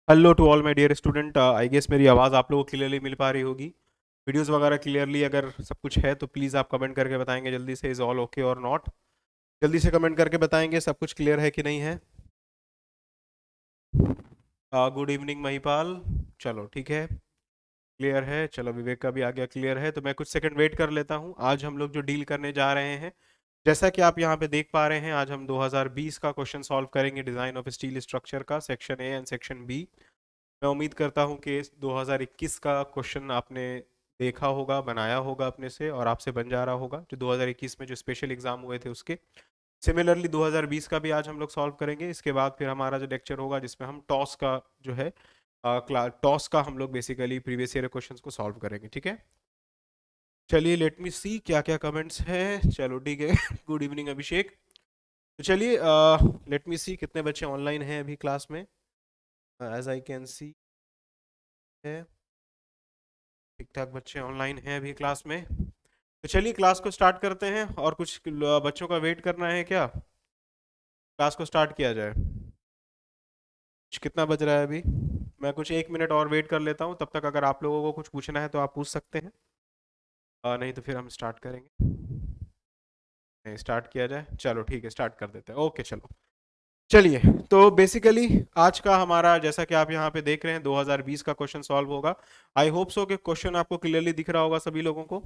Hello to all my dear student. I guess मेरी आवाज़ आप लोगों को क्लियरली मिल पा रही होगी। वीडियोस वगैरह क्लियरली अगर सब कुछ है तो प्लीज़ आप कमेंट करके बताएंगे जल्दी से, इज़ ऑल ओके और नॉट। जल्दी से कमेंट करके बताएंगे सब कुछ क्लियर है कि नहीं है। Good evening Mahipal. चलो ठीक है, क्लियर है। चलो विवेक का भी आ गया, क्लियर है। तो मैं कुछ सेकंड वेट कर लेता हूँ। आज हम लोग जो डील करने जा रहे हैं, जैसा कि आप यहाँ पे देख पा रहे हैं, आज हम 2020 का क्वेश्चन सॉल्व करेंगे, डिज़ाइन ऑफ स्टील स्ट्रक्चर का, section A and section B. मैं उम्मीद करता हूं कि 2021 का क्वेश्चन आपने देखा होगा, बनाया होगा अपने से, और आपसे बन जा रहा होगा जो 2021 में जो स्पेशल एग्जाम हुए थे उसके। सिमिलरली 2020 का भी आज हम लोग सॉल्व करेंगे। इसके बाद फिर हमारा जो लेक्चर होगा जिसमें हम टॉस का जो है टॉस का हम लोग बेसिकली प्रीवियस ईयर क्वेश्चंस को सॉल्व करेंगे। ठीक है, चलिए लेट मी सी क्या क्या कमेंट्स हैं। चलो ठीक है गुड इवनिंग अभिषेक। तो चलिए लेट मी सी कितने बच्चे ऑनलाइन हैं अभी क्लास में। एज आई कैन सी है, ठीक ठाक बच्चे ऑनलाइन हैं अभी क्लास में। तो चलिए क्लास को स्टार्ट करते हैं। और कुछ बच्चों का वेट करना है क्या, क्लास को स्टार्ट किया जाए। कितना बज रहा है अभी? मैं कुछ 1 मिनट और वेट कर लेता हूँ, तब तक अगर आप लोगों को कुछ पूछना है तो आप पूछ सकते हैं। नहीं तो फिर हम स्टार्ट करेंगे। नहीं, स्टार्ट किया जाए, चलो ठीक है, स्टार्ट कर देते हैं। ओके चलो, चलिए। तो बेसिकली आज का हमारा, जैसा कि आप यहाँ पे देख रहे हैं, 2020 का क्वेश्चन सॉल्व होगा। आई होप सो कि क्वेश्चन आपको क्लियरली दिख रहा होगा सभी लोगों को,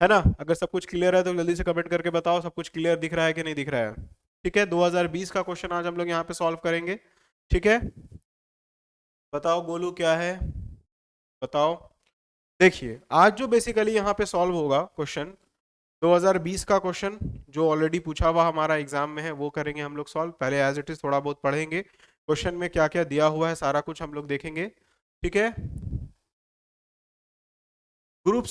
है ना? अगर सब कुछ क्लियर है तो जल्दी से कमेंट करके बताओ सब कुछ क्लियर दिख रहा है कि नहीं दिख रहा है। ठीक है, 2020 का क्वेश्चन आज हम लोग यहाँ पे सॉल्व करेंगे। ठीक है, बताओ गोलू क्या है, बताओ। देखिए आज जो बेसिकली यहाँ पे सॉल्व होगा क्वेश्चन, 2020 का क्वेश्चन जो ऑलरेडी पूछा हुआ हमारा एग्जाम में है, वो करेंगे हम लोग सॉल्व। पहले एज इट इज थोड़ा बहुत पढ़ेंगे, क्वेश्चन में क्या क्या दिया हुआ है सारा कुछ हम लोग देखेंगे। ठीक है, ग्रुप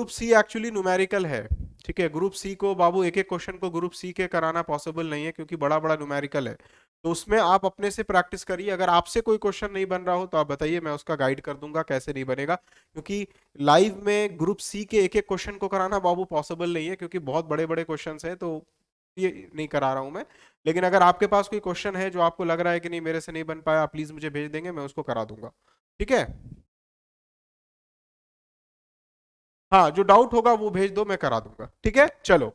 सी एक्चुअली न्यूमेरिकल है। ठीक है, ग्रुप सी को बाबू एक एक क्वेश्चन को ग्रुप सी के कराना पॉसिबल नहीं है, क्योंकि बड़ा बड़ा न्यूमेरिकल है। तो उसमें आप अपने से प्रैक्टिस करिए। अगर आपसे कोई क्वेश्चन नहीं बन रहा हो तो आप बताइए, मैं उसका गाइड कर दूंगा कैसे नहीं बनेगा। क्योंकि लाइव में ग्रुप सी के एक एक क्वेश्चन को कराना बाबू पॉसिबल नहीं है, क्योंकि बहुत बड़े बड़े क्वेश्चन हैं, तो ये नहीं करा रहा हूं मैं। लेकिन अगर आपके पास कोई क्वेश्चन है जो आपको लग रहा है कि नहीं मेरे से नहीं बन पाया, आप प्लीज मुझे भेज देंगे, मैं उसको करा दूंगा। ठीक है, हाँ जो डाउट होगा वो भेज दो, मैं करा दूंगा। ठीक है, चलो।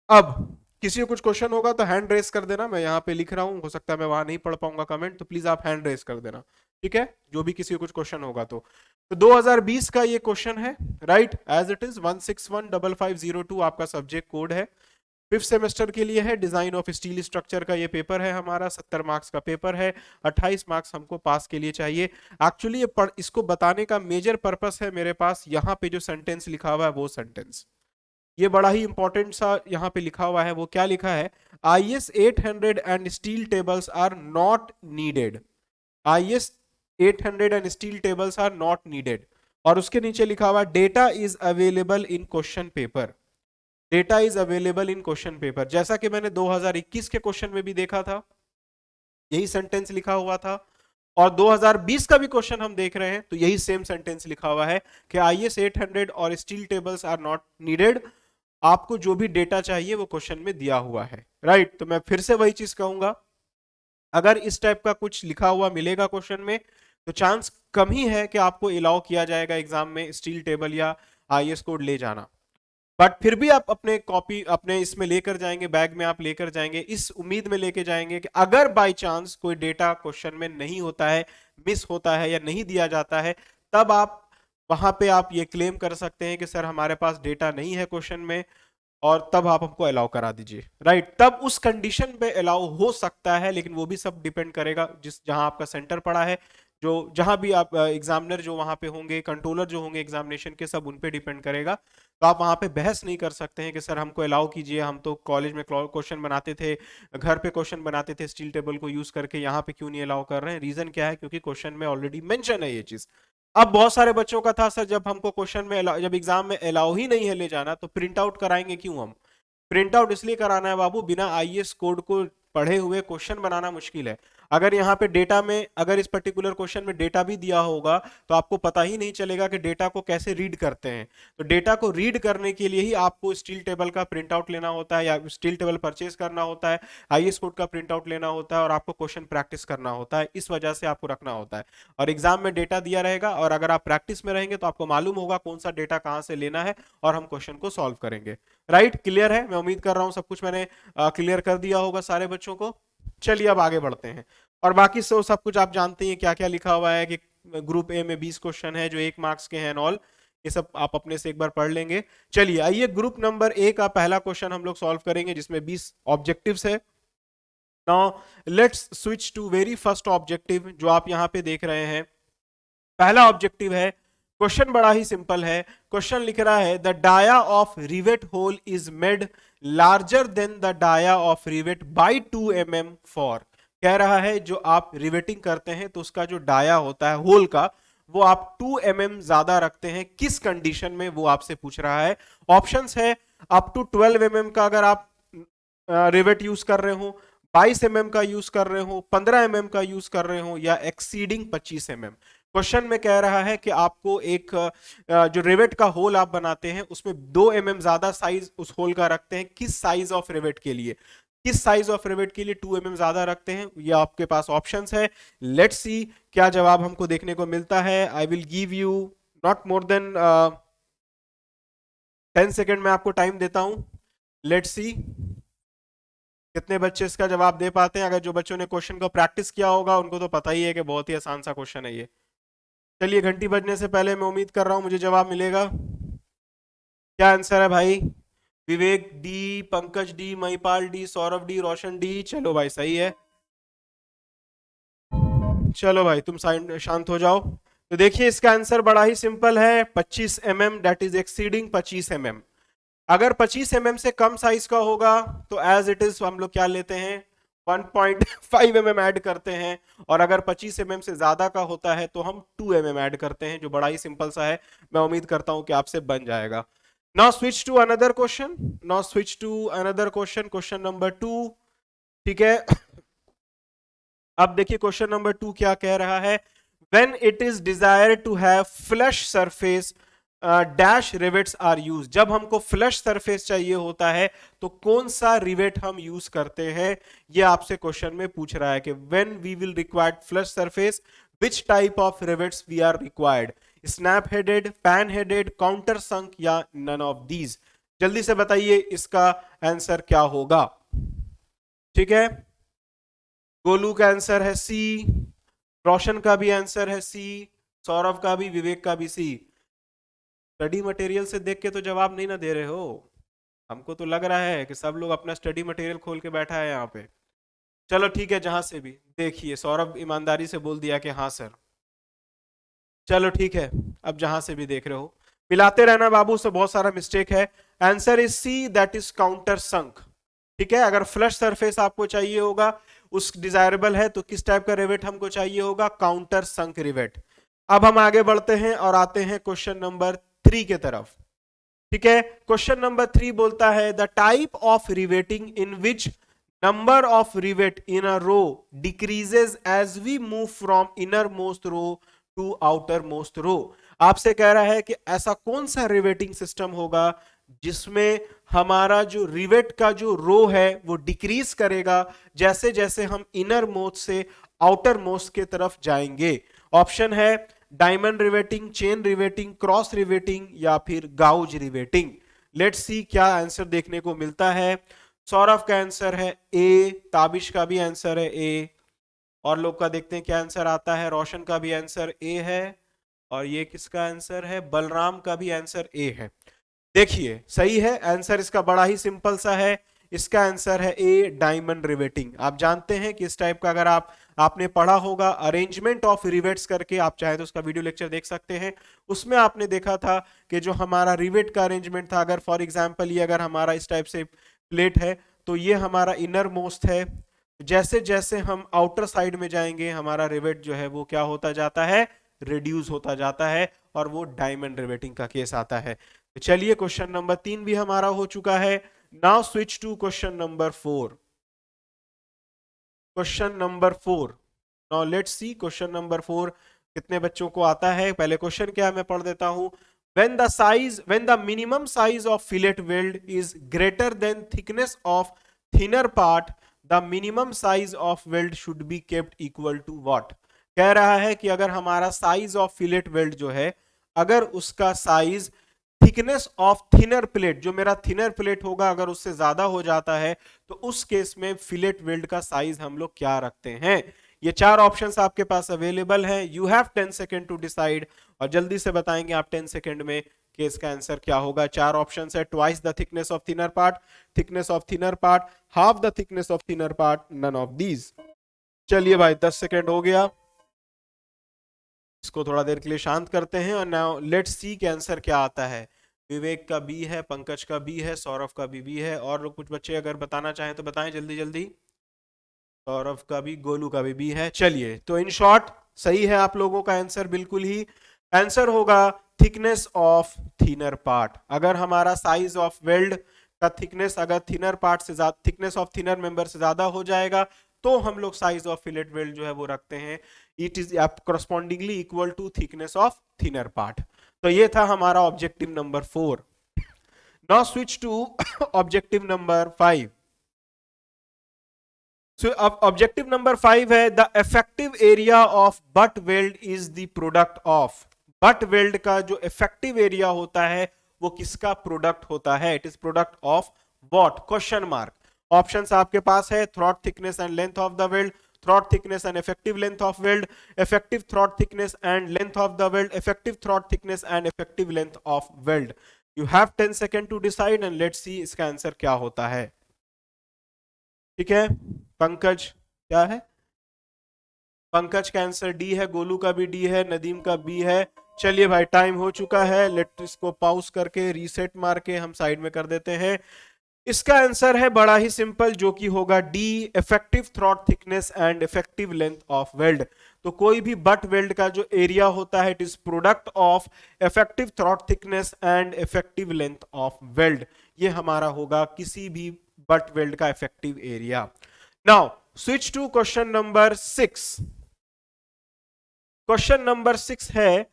अब किसी को कुछ क्वेश्चन होगा तो हैंड रेस कर देना, मैं यहाँ पे लिख रहा हूँ, हो सकता है मैं वहां नहीं पढ़ पाऊंगा कमेंट, तो प्लीज आप हैंड रेस कर देना। ठीक है, जो भी किसी को कुछ क्वेश्चन होगा तो 2020 का ये क्वेश्चन है, राइट एज इट इज। 1615502 आपका सब्जेक्ट कोड है, फिफ्थ सेमेस्टर के लिए है। डिजाइन ऑफ स्टील स्ट्रक्चर का ये पेपर है हमारा, 70 मार्क्स का पेपर है। 28 मार्क्स हमको पास के लिए चाहिए। एक्चुअली इसको बताने का मेजर पर्पस है मेरे पास, यहाँ पे जो सेंटेंस लिखा हुआ है वो सेंटेंस, ये बड़ा ही इंपॉर्टेंट सा यहाँ पे लिखा हुआ है। वो क्या लिखा है? IS 800 and steel tables are not needed. IS 800 and steel tables are not needed. और उसके नीचे लिखा हुआ data is available in question paper. Data is available in question paper, जैसा कि मैंने 2021 के क्वेश्चन में भी देखा था, यही सेंटेंस लिखा हुआ था। और 2020 का भी क्वेश्चन हम देख रहे हैं तो यही सेम सेंटेंस लिखा हुआ है कि IS 800 और steel tables are not needed. आपको जो भी डेटा चाहिए वो क्वेश्चन में दिया हुआ है, राइट। तो मैं फिर से वही चीज कहूंगा, अगर इस टाइप का कुछ लिखा हुआ मिलेगा क्वेश्चन में तो चांस कम ही है कि आपको अलाउ किया जाएगा एग्जाम में स्टील टेबल या IS कोड ले जाना। बट फिर भी आप अपने कॉपी अपने इसमें लेकर जाएंगे, बैग में आप लेकर जाएंगे, इस उम्मीद में लेके जाएंगे कि अगर बाय चांस कोई डेटा क्वेश्चन में नहीं होता है, मिस होता है या नहीं दिया जाता है, तब आप वहां पे आप ये क्लेम कर सकते हैं कि सर हमारे पास डेटा नहीं है क्वेश्चन में, और तब आप हमको अलाउ करा दीजिए, राइट। तब उस कंडीशन पे अलाउ हो सकता है, लेकिन वो भी सब डिपेंड करेगा जिस जहां आपका सेंटर पड़ा है, जो जहां भी आप एग्जामिनर जो वहां पे होंगे, कंट्रोलर जो होंगे एग्जामिनेशन के, सब उन पे डिपेंड करेगा। तो आप वहां पे बहस नहीं कर सकते हैं कि सर हमको अलाउ कीजिए, हम तो कॉलेज में क्वेश्चन बनाते थे, घर पे क्वेश्चन बनाते थे स्टील टेबल को यूज करके, यहाँ पे क्यों नहीं अलाउ कर रहे हैं। रीजन क्या है? क्योंकि क्वेश्चन में ऑलरेडी मेंशन है ये चीज। अब बहुत सारे बच्चों का था सर जब हमको क्वेश्चन में जब एग्जाम में अलाउ ही नहीं है ले जाना तो प्रिंट आउट कराएंगे क्यों हम? प्रिंट आउट इसलिए कराना है बाबू, बिना IS कोड को पढ़े हुए क्वेश्चन बनाना मुश्किल है। अगर यहाँ पे डेटा में, अगर इस पर्टिकुलर क्वेश्चन में डेटा भी दिया होगा तो आपको पता ही नहीं चलेगा कि डेटा को कैसे रीड करते हैं। तो डेटा को रीड करने के लिए ही आपको स्टील टेबल का प्रिंट आउट लेना होता है, या स्टील टेबल परचेज करना होता है, आईएएस कोड का प्रिंट आउट लेना होता है, और आपको क्वेश्चन प्रैक्टिस करना होता है। इस वजह से आपको रखना होता है। और एग्जाम में डेटा दिया रहेगा, और अगर आप प्रैक्टिस में रहेंगे तो आपको मालूम होगा कौन सा डेटा कहां से लेना है, और हम क्वेश्चन को सॉल्व करेंगे। राइट, क्लियर है? मैं उम्मीद कर रहा हूं सब कुछ मैंने क्लियर कर दिया होगा सारे बच्चों को। चलिए अब आगे बढ़ते हैं। और बाकी सब कुछ आप जानते हैं क्या क्या लिखा हुआ है, कि ग्रुप ए में 20 क्वेश्चन है जो 1 मार्क्स के हैं, ऑल ये सब आप अपने से एक बार पढ़ लेंगे। चलिए आइए ग्रुप नंबर ए का पहला क्वेश्चन हम लोग सॉल्व करेंगे, जिसमें 20 ऑब्जेक्टिव्स है। Now let's switch to very first objective जो आप यहां पे देख रहे हैं। पहला ऑब्जेक्टिव है, क्वेश्चन बड़ा ही सिंपल है। क्वेश्चन लिख रहा है the dia of rivet hole is made larger than the dia of rivet by 2 mm for. कह रहा है जो आप रिवेटिंग करते हैं तो उसका जो डाया होता है होल का, वो आप 2 mm ज्यादा रखते हैं, किस कंडीशन में, वो आपसे पूछ रहा है। ऑप्शंस है अप टू 12 mm का अगर आप रिवेट यूज कर रहे हो, 22 mm का यूज कर रहे हो, 15 mm का यूज कर रहे हो, या एक्सीडिंग 25 mm। क्वेश्चन में कह रहा है कि आपको एक जो रिवेट का होल आप बनाते हैं उसमें 2 mm ज्यादा साइज उस होल का रखते हैं, किस साइज ऑफ रिवेट के लिए, किस साइज ऑफ रिवेट के लिए 2 mm ज्यादा रखते हैं, ये आपके पास ऑप्शंस है। लेट्स सी क्या जवाब हमको देखने को मिलता है। I will give you not more than 10 second में आपको टाइम देता हूं। लेट्स सी कितने बच्चे इसका जवाब दे पाते हैं। अगर जो बच्चों ने क्वेश्चन को प्रैक्टिस किया होगा उनको तो पता ही है कि बहुत ही आसान सा क्वेश्चन है ये। चलिए घंटी बजने से पहले मैं उम्मीद कर रहा हूं मुझे जवाब मिलेगा। क्या आंसर है भाई? Vivek D, Pankaj D, Mahipal D, Saurabh D, Roshan D. चलो भाई सही है। चलो भाई तुम शांत हो जाओ। तो देखिए इसका आंसर बड़ा ही सिंपल है, 25 mm, that is exceeding 25 mm। अगर 25 mm से कम साइज का होगा तो एज इट इज हम लोग क्या लेते हैं, 1.5 mm ऐड करते हैं, और अगर 25 mm से ज्यादा का होता है तो हम 2 mm ऐड करते हैं, जो बड़ा ही सिंपल सा है। मैं उम्मीद करता हूं कि आपसे बन जाएगा। Now switch to another question, now switch to another question, question number 2। ठीक है, अब देखिए क्वेश्चन नंबर 2 क्या कह रहा है। When it is desired to have flush surface, dash rivets are use. जब हमको फ्लश सरफेस चाहिए होता है तो कौन सा रिवेट हम यूज करते हैं, ये आपसे क्वेश्चन में पूछ रहा है कि when we will required flush surface, which type of rivets we are required, snap headed, pan headed, counter sunk, या नन ऑफ दीज। जल्दी से बताइए इसका आंसर क्या होगा। ठीक है, गोलू का आंसर है सी, रोशन का भी आंसर है सी, सौरभ का भी, विवेक का भी सी। स्टडी मटेरियल से देख के तो जवाब नहीं ना दे रहे हो। हमको तो लग रहा है कि सब लोग अपना स्टडी मटेरियल खोल के बैठा है यहाँ पे। चलो ठीक है, जहां से भी देखिए, सौरभ ईमानदारी से बोल दिया कि हाँ सर। चलो ठीक है, अब जहां से भी देख रहे हो मिलाते रहना बाबू, से बहुत सारा मिस्टेक है। Answer is C, that is counter sunk. ठीक है, अगर फ्लश सरफेस आपको चाहिए होगा, उस डिजायरेबल है, तो किस टाइप का रिवेट हमको चाहिए होगा, काउंटर संक रिवेट। अब हम आगे बढ़ते हैं और आते हैं क्वेश्चन नंबर 3 के तरफ। ठीक है, क्वेश्चन नंबर 3 बोलता है the type of riveting in which number of rivet in a row decreases as we move from inner most row to outer most row. आपसे कह रहा है कि ऐसा कौन सा रिवेटिंग सिस्टम होगा जिसमें हमारा जो रिवेट का जो रो है वो डिक्रीज करेगा जैसे जैसे हम इनर मोस्ट से आउटर मोस्ट के तरफ जाएंगे। ऑप्शन है diamond riveting, chain riveting, cross riveting, या फिर गाउज रिवेटिंग। लेट्स सी क्या आंसर देखने को मिलता है। सौरभ का आंसर है ए, ताबिश का भी आंसर है ए, और लोग का देखते हैं क्या आंसर आता है। रोशन का भी आंसर ए है, और ये किसका आंसर है, बलराम का भी आंसर ए है। देखिए सही है आंसर, इसका बड़ा ही सिंपल सा है। इसका आंसर है ए, डायमंड रिवेटिंग। आप जानते हैं कि इस टाइप का अगर आपने पढ़ा होगा अरेंजमेंट ऑफ रिवेट्स करके, आप चाहे तो उसका वीडियो लेक्चर देख सकते हैं। उसमें आपने देखा था कि जो हमारा रिवेट का अरेंजमेंट था, अगर फॉर एग्जांपल ये अगर हमारा इस टाइप से प्लेट है तो ये हमारा इनर मोस्ट है, जैसे जैसे हम आउटर साइड में जाएंगे हमारा रिवेट जो है वो क्या होता जाता है, रिड्यूस होता जाता है, और वो डायमंड रिवेटिंग का केस आता है। तो चलिए क्वेश्चन नंबर 3 भी हमारा हो चुका है। Now switch to question number 4। Question number 4 now let's see question number 4 कितने बच्चों को आता है। पहले क्वेश्चन क्या है मैं पढ़ देता हूं। when the minimum size of fillet weld is greater than thickness of thinner part, the minimum size of weld should be kept equal to what? कह रहा है कि अगर हमारा साइज ऑफ फिलेट वेल्ड जो है, अगर उसका size thickness of thinner plate, जो मेरा थिनर प्लेट होगा, अगर उससे ज्यादा हो जाता है, तो उस केस में फिलेट वेल्ड का साइज हम लोग क्या रखते हैं। ये 4 ऑप्शंस आपके पास अवेलेबल हैं। You have 10 second to decide, और जल्दी से बताएंगे आप 10 सेकेंड में कि इसका आंसर क्या होगा। 4 ऑप्शंस है, twice the thickness of thinner part, thickness of thinner part, half the thickness of thinner part, none of these. चलिए भाई 10 सेकेंड हो गया, इसको थोड़ा देर के लिए शांत करते हैं और नाउ लेट्स सी के आंसर क्या आता है। विवेक का बी है, पंकज का बी है, सौरभ का भी बी है, और कुछ बच्चे अगर बताना चाहें तो बताएं जल्दी जल्दी। सौरभ का भी, गोलू का भी बी है। चलिए, तो इन शॉर्ट सही है आप लोगों का आंसर, बिल्कुल ही आंसर होगा थिकनेस ऑफ थिनर पार्ट। अगर हमारा साइज ऑफ वेल्ड का थिकनेस अगर थिनर पार्ट से ज्यादा, थिकनेस ऑफ थिनर मेंबर से ज्यादा हो जाएगा, तो हम लोग साइज ऑफ फिलेट वेल्ड जो है वो रखते हैं, it is correspondingly equal to thickness of thinner part. तो ये था हमारा objective number 4। Now switch to objective number 5। So objective number 5 है, the effective area of butt weld is the product of। butt weld का जो effective area होता है वो किसका प्रोडक्ट होता है? It is product of what? Question mark. Options आपके पास है, throat thickness and length of the weld, throat thickness and effective length of weld, effective throat thickness and length of the weld, effective throat thickness and effective length of weld. You have 10 second to decide and let's see इसका answer क्या होता है। ठीक है, पंकज क्या है? पंकज का answer D है, गोलू का भी डी है, नदीम का बी है। चलिए भाई टाइम हो चुका है, लेट इसको पॉज करके रीसेट मार के हम साइड में कर देते हैं। इसका आंसर है बड़ा ही सिंपल, जो कि होगा D, effective throat thickness and effective length of weld. तो कोई भी बट वेल्ड का जो एरिया होता है, it is product of effective throat thickness and effective length of weld. ये हमारा होगा किसी भी बट वेल्ड का effective area. Now switch to question number 6। Question number 6 है,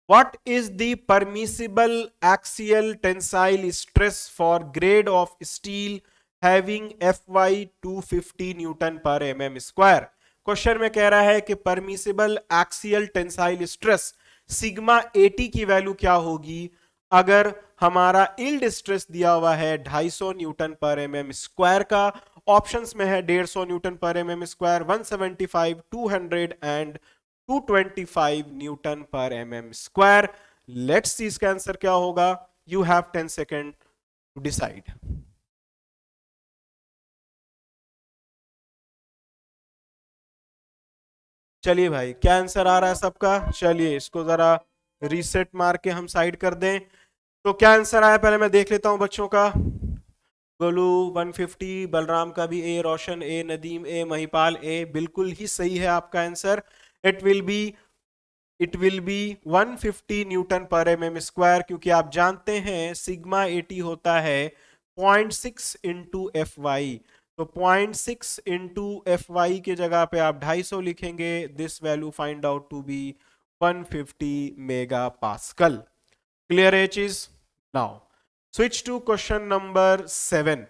what is the permissible axial tensile stress for grade of steel having Fy 250 Newton per mm square. Question में कह रहा है कि permissible axial tensile stress sigma 80 की value क्या होगी अगर हमारा इल्ड स्ट्रेस दिया हुआ है 250 न्यूटन पर mm स्क्वायर का। ऑप्शंस में है 150 newton per mm square, 175, 200 and 225 newton per mm square. Let's see इसका आंसर क्या होगा। You have 10 second to decide. चलिए भाई, क्या आंसर आ रहा है सबका? चलिए इसको जरा रीसेट मार के हम साइड कर दें। तो क्या आंसर आया पहले मैं देख लेता हूं बच्चों का। गोलू 150, बलराम का भी ए, रोशन ए, नदीम ए, महिपाल ए, बिल्कुल ही सही है आपका answer. It will B 150 newton पर एमएम स्क्वायर, क्योंकि आप जानते हैं सिग्मा 80 होता है 0.6 इंटू एफ वाई। तो 0.6 इंटू एफ वाई के जगह पे आप 250 लिखेंगे। This value find out to be 150 mega pascal. Clear है चीज? Now switch to question number 7।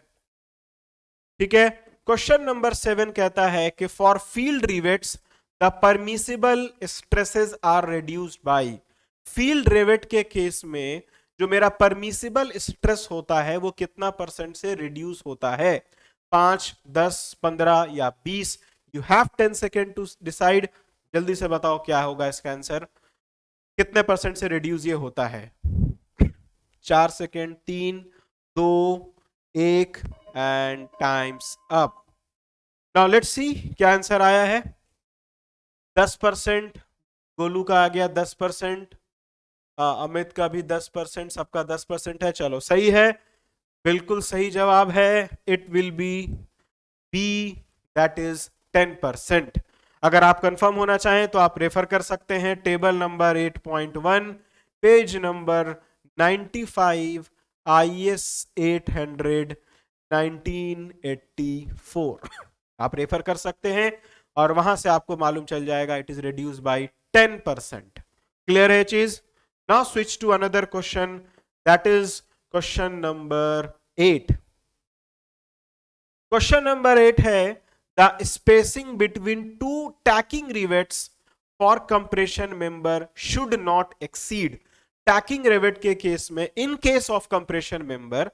ठीक है, क्वेश्चन नंबर 7 कहता है कि for field rivets the permissible stresses are reduced by. Field rivet के केस में जो मेरा परमिसिबल स्ट्रेस होता है वो कितना परसेंट से रिड्यूस होता है? 5, 10, 15 या 20? You have 10 second to decide. जल्दी से बताओ क्या होगा इसका आंसर, कितने परसेंट से रिड्यूस ये होता है? 4 second, 3, 2, 1 and times up. Now let's see क्या आंसर आया है। 10%, गोलू का आ गया 10%, अमित का भी 10%, सबका 10% है। चलो सही है, बिल्कुल सही जवाब है। It will be B, that is 10%। अगर आप कंफर्म होना चाहें तो आप रेफर कर सकते हैं table number 8.1, page number 95, IS 800 1984। आप रेफर कर सकते हैं और वहां से आपको मालूम चल जाएगा it is reduce by 10%। Clear है चीज? Now switch to another question, that is question number 8। Question number 8 है the spacing between two tacking rivets for compression member should not exceed. Tacking rivet के केस में, in case of compression member,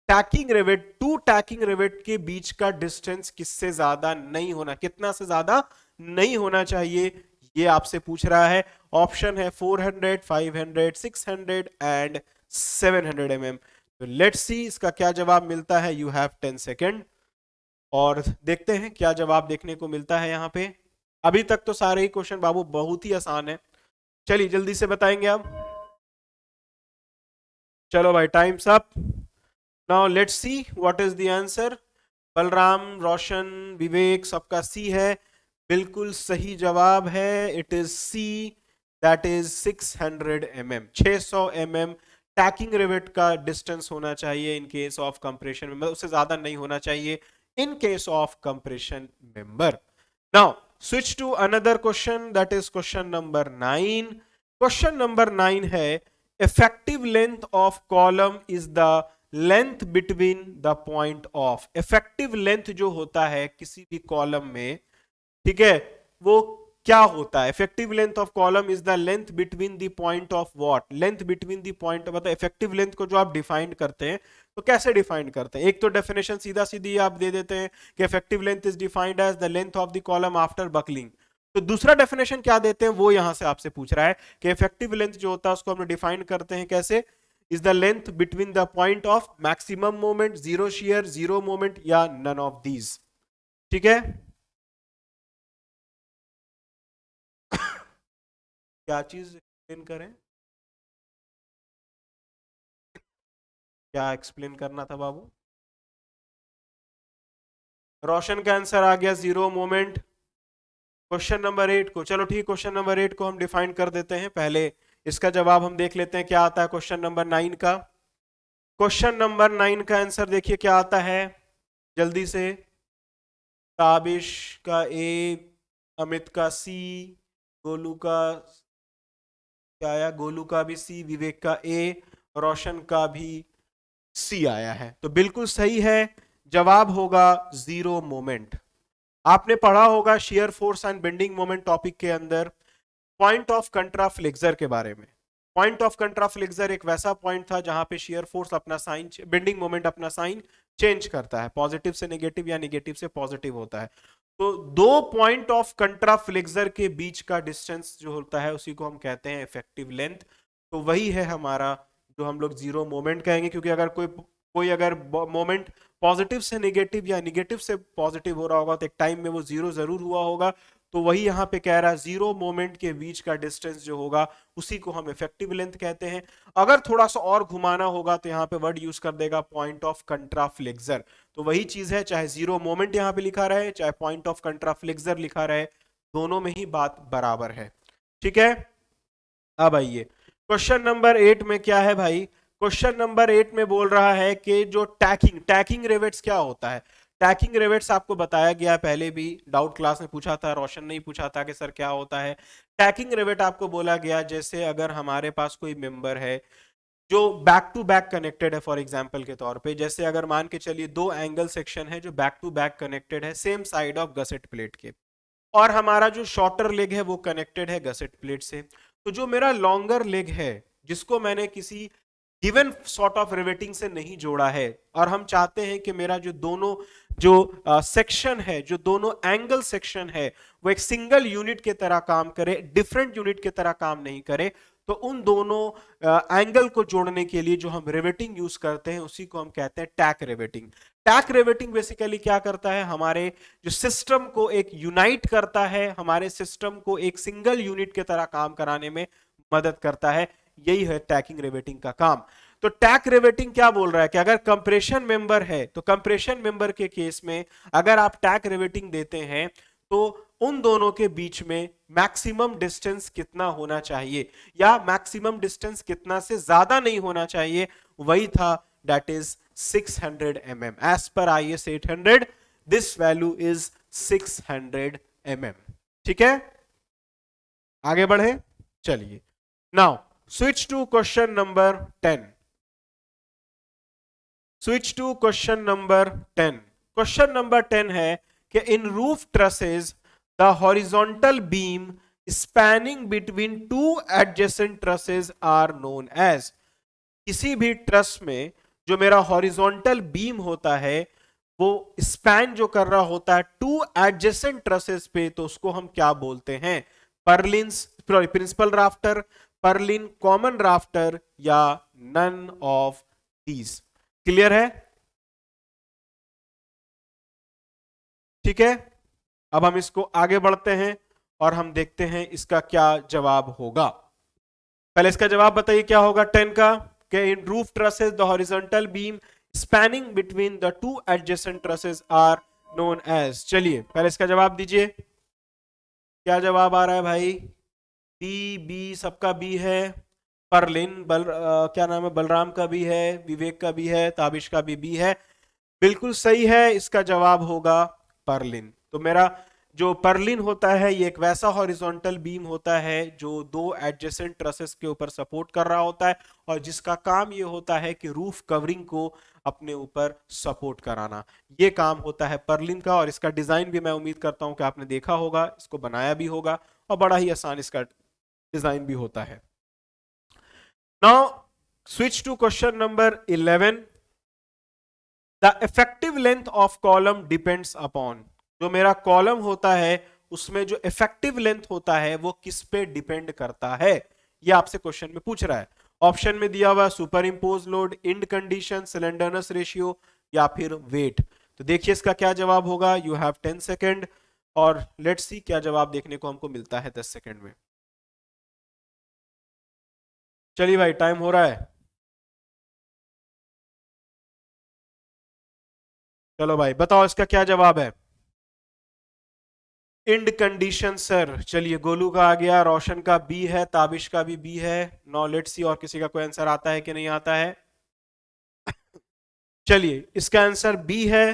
tacking rivet, two tacking rivet के बीच का distance किससे ज्यादा नहीं होना, कितना से ज्यादा नहीं होना चाहिए, ये आपसे पूछ रहा है। ऑप्शन है 400, 500, 600 एंड 700 mm। तो लेट्स सी इसका क्या जवाब मिलता है। यू हैव 10 सेकेंड और देखते हैं क्या जवाब देखने को मिलता है यहाँ पे। अभी तक तो सारे ही क्वेश्चन बाबू बहुत ही आसान है, चलिए जल्दी से बताएंगे आप। चलो भाई, times up. Now let's see what is the answer. Balram, Roshan, Vivek, सबका सी है, बिल्कुल सही जवाब है। It is C, that is 600 mm। 600 mm tacking rivet का डिस्टेंस होना चाहिए in case of compression member, उससे ज्यादा नहीं होना चाहिए in case of compression member. Now switch to another question, that is question number 9। question number 9 है effective length of column is the length between the point of। effective length जो होता है किसी भी कॉलम में, ठीक है, वो क्या होता है? Effective length of column is the length between the point of what, length between the point, मतलब इफेक्टिव लेंथ को जो आप डिफाइन करते हैं तो कैसे डिफाइन करते हैं? एक तो डेफिनेशन सीधा सीधी आप दे देते हैं कि effective length is defined as the length of the column after buckling. तो दूसरा डेफिनेशन क्या देते हैं वो यहां से आपसे पूछ रहा है कि इफेक्टिव लेंथ जो होता है उसको हम डिफाइन करते हैं कैसे? Is the length between the point of maximum moment, zero share, zero moment या नन ऑफ दीज। ठीक है, क्या चीज एक्सप्लेन करें? क्या एक्सप्लेन करना था बाबू? रोशन का आंसर आ गया जीरो मोमेंट क्वेश्चन नंबर 8 को। चलो ठीक, क्वेश्चन नंबर 8 को हम डिफाइन कर देते हैं। पहले इसका जवाब हम देख लेते हैं क्या आता है क्वेश्चन नंबर 9 का। क्वेश्चन नंबर 9 का आंसर देखिए क्या आता है जल्दी से। ताबिश का ए, अमित का सी, गोलू का क्या आया, गोलू का भी सी, विवेक का ए, रोशन का भी सी आया है। तो बिल्कुल सही है, जवाब होगा जीरो मोमेंट। आपने पढ़ा होगा shear force and bending moment topic के अंदर पॉइंट ऑफ कंट्राफ्लेक्सर के बारे में। पॉइंट ऑफ कंट्राफ्लेक्सर एक वैसा पॉइंट था जहां पे शेयर फोर्स अपना साइन, बेंडिंग मोमेंट अपना साइन चेंज करता है, पॉजिटिव से नेगेटिव या नेगेटिव से पॉजिटिव होता है। तो दो पॉइंट ऑफ कंट्राफ्लेक्सर के बीच का डिस्टेंस जो होता है उसी को हम कहते हैं इफेक्टिव लेंथ। तो वही है हमारा जो हम लोग जीरो मोमेंट कहेंगे, क्योंकि अगर कोई अगर मोमेंट पॉजिटिव से नेगेटिव या नेगेटिव से पॉजिटिव हो रहा होगा तो एक टाइम में वो जीरो जरूर हुआ होगा। तो वही यहाँ पे कह रहा है जीरो मोमेंट के बीच का डिस्टेंस जो होगा उसी को हम इफेक्टिव लेंथ कहते हैं। अगर थोड़ा सा और घुमाना होगा तो यहाँ पे वर्ड यूज कर देगा पॉइंट ऑफ कंट्राफ्लेक्सर। तो वही चीज है, चाहे जीरो मोमेंट यहाँ पे लिखा रहे चाहे पॉइंट ऑफ कंट्राफ्लेक्सर लिखा रहे, दोनों में ही बात बराबर है। ठीक है, अब आइए क्वेश्चन नंबर 8 में क्या है भाई। क्वेश्चन नंबर 8 में बोल रहा है कि जो टैकिंग रिवेट्स क्या होता है। टैकिंग रिवेट्स आपको बताया गया पहले भी, डाउट क्लास में पूछा था, रोशन ने ही पूछा था कि सर क्या होता है टैकिंग रिवेट। आपको बोला गया जैसे अगर हमारे पास कोई मेंबर है जो बैक टू बैक कनेक्टेड है, फॉर एग्जांपल के तौर पे, जैसे अगर मान के चलिए दो एंगल सेक्शन है जो बैक टू बैक कनेक्टेड है same side of gusset plate के, और हमारा जो शॉर्टर लेग है वो कनेक्टेड है गसेट प्लेट से। तो जो मेरा लॉन्गर लेग है जिसको मैंने किसी गिवन सॉर्ट ऑफ रिवेटिंग से नहीं जोड़ा है, और हम चाहते हैं कि मेरा जो दोनों जो सेक्शन है, जो दोनों एंगल सेक्शन है वो एक सिंगल यूनिट के तरह काम करे, डिफरेंट यूनिट के तरह काम नहीं करे, तो उन दोनों एंगल को जोड़ने के लिए जो हम रिवेटिंग यूज करते हैं उसी को हम कहते हैं टैक रिवेटिंग। टैक रिवेटिंग बेसिकली क्या करता है, हमारे जो सिस्टम को एक यूनाइट करता है, हमारे सिस्टम को एक सिंगल यूनिट के तरह काम कराने में मदद करता है। यही है टैकिंग रिवेटिंग का काम। तो टैक रिवेटिंग क्या बोल रहा है कि अगर कंप्रेशन मेंबर है तो कंप्रेशन मेंबर के केस में अगर आप टैक रिवेटिंग देते हैं तो उन दोनों के बीच में मैक्सिमम डिस्टेंस कितना होना चाहिए, या मैक्सिमम डिस्टेंस कितना से ज्यादा नहीं होना चाहिए, वही था, that is 600 mm। As per IS 800 this value is 600 mm। ठीक है, आगे बढ़े, चलिए। Now switch to question number 10। Switch to question number 10। Question number 10 है कि in roof trusses the horizontal beam spanning between two adjacent trusses are known as. किसी भी truss में जो मेरा हॉरिजॉन्टल बीम होता है वो स्पैन जो कर रहा होता है टू एडजेसेंट ट्रसेस पे, तो उसको हम क्या बोलते हैं? Purlins, principal rafter, purlin, common rafter या नन ऑफ दीज। क्लियर है? ठीक है, अब हम इसको आगे बढ़ते हैं और हम देखते हैं इसका क्या जवाब होगा। पहले इसका जवाब बताइए क्या होगा 10 का, कि in roof trusses the horizontal beam spanning between the two adjacent trusses are known as. चलिए पहले इसका जवाब दीजिए, क्या जवाब आ रहा है भाई? बी, बी, सबका बी है। परलिन, क्या नाम है, बलराम का भी है, विवेक का भी है, ताबिश का भी है। बिल्कुल सही है, इसका जवाब होगा परलिन। तो मेरा जो परलिन होता है ये एक वैसा हॉरिजॉन्टल बीम होता है जो दो एडजेसेंट ट्रसेस के ऊपर सपोर्ट कर रहा होता है और जिसका काम ये होता है कि रूफ कवरिंग को अपने ऊपर सपोर्ट कराना। ये काम होता है परलिन का, और इसका डिजाइन भी मैं उम्मीद करता हूं कि आपने देखा होगा, इसको बनाया भी होगा और बड़ा ही आसान इसका डिजाइन भी होता है। Now switch to question number 11। The effective length of column depends upon. जो मेरा कॉलम होता है उसमें जो इफेक्टिव लेंथ होता है वो किस पे डिपेंड करता है, ये आपसे क्वेश्चन में पूछ रहा है। ऑप्शन में दिया हुआ superimpose load, end condition, slenderness ratio या फिर वेट। तो देखिए इसका क्या जवाब होगा। यू हैव 10 सेकेंड और लेट्स सी क्या जवाब देखने को हमको मिलता है 10 सेकेंड में। चलिए भाई टाइम हो रहा है, चलो भाई बताओ इसका क्या जवाब है। End condition sir. चलिए गोलू का आ गया, रोशन का बी है, ताबिश का भी बी है। नाउ लेट्स सी और किसी का कोई आंसर आता है कि नहीं आता है। चलिए इसका आंसर बी है,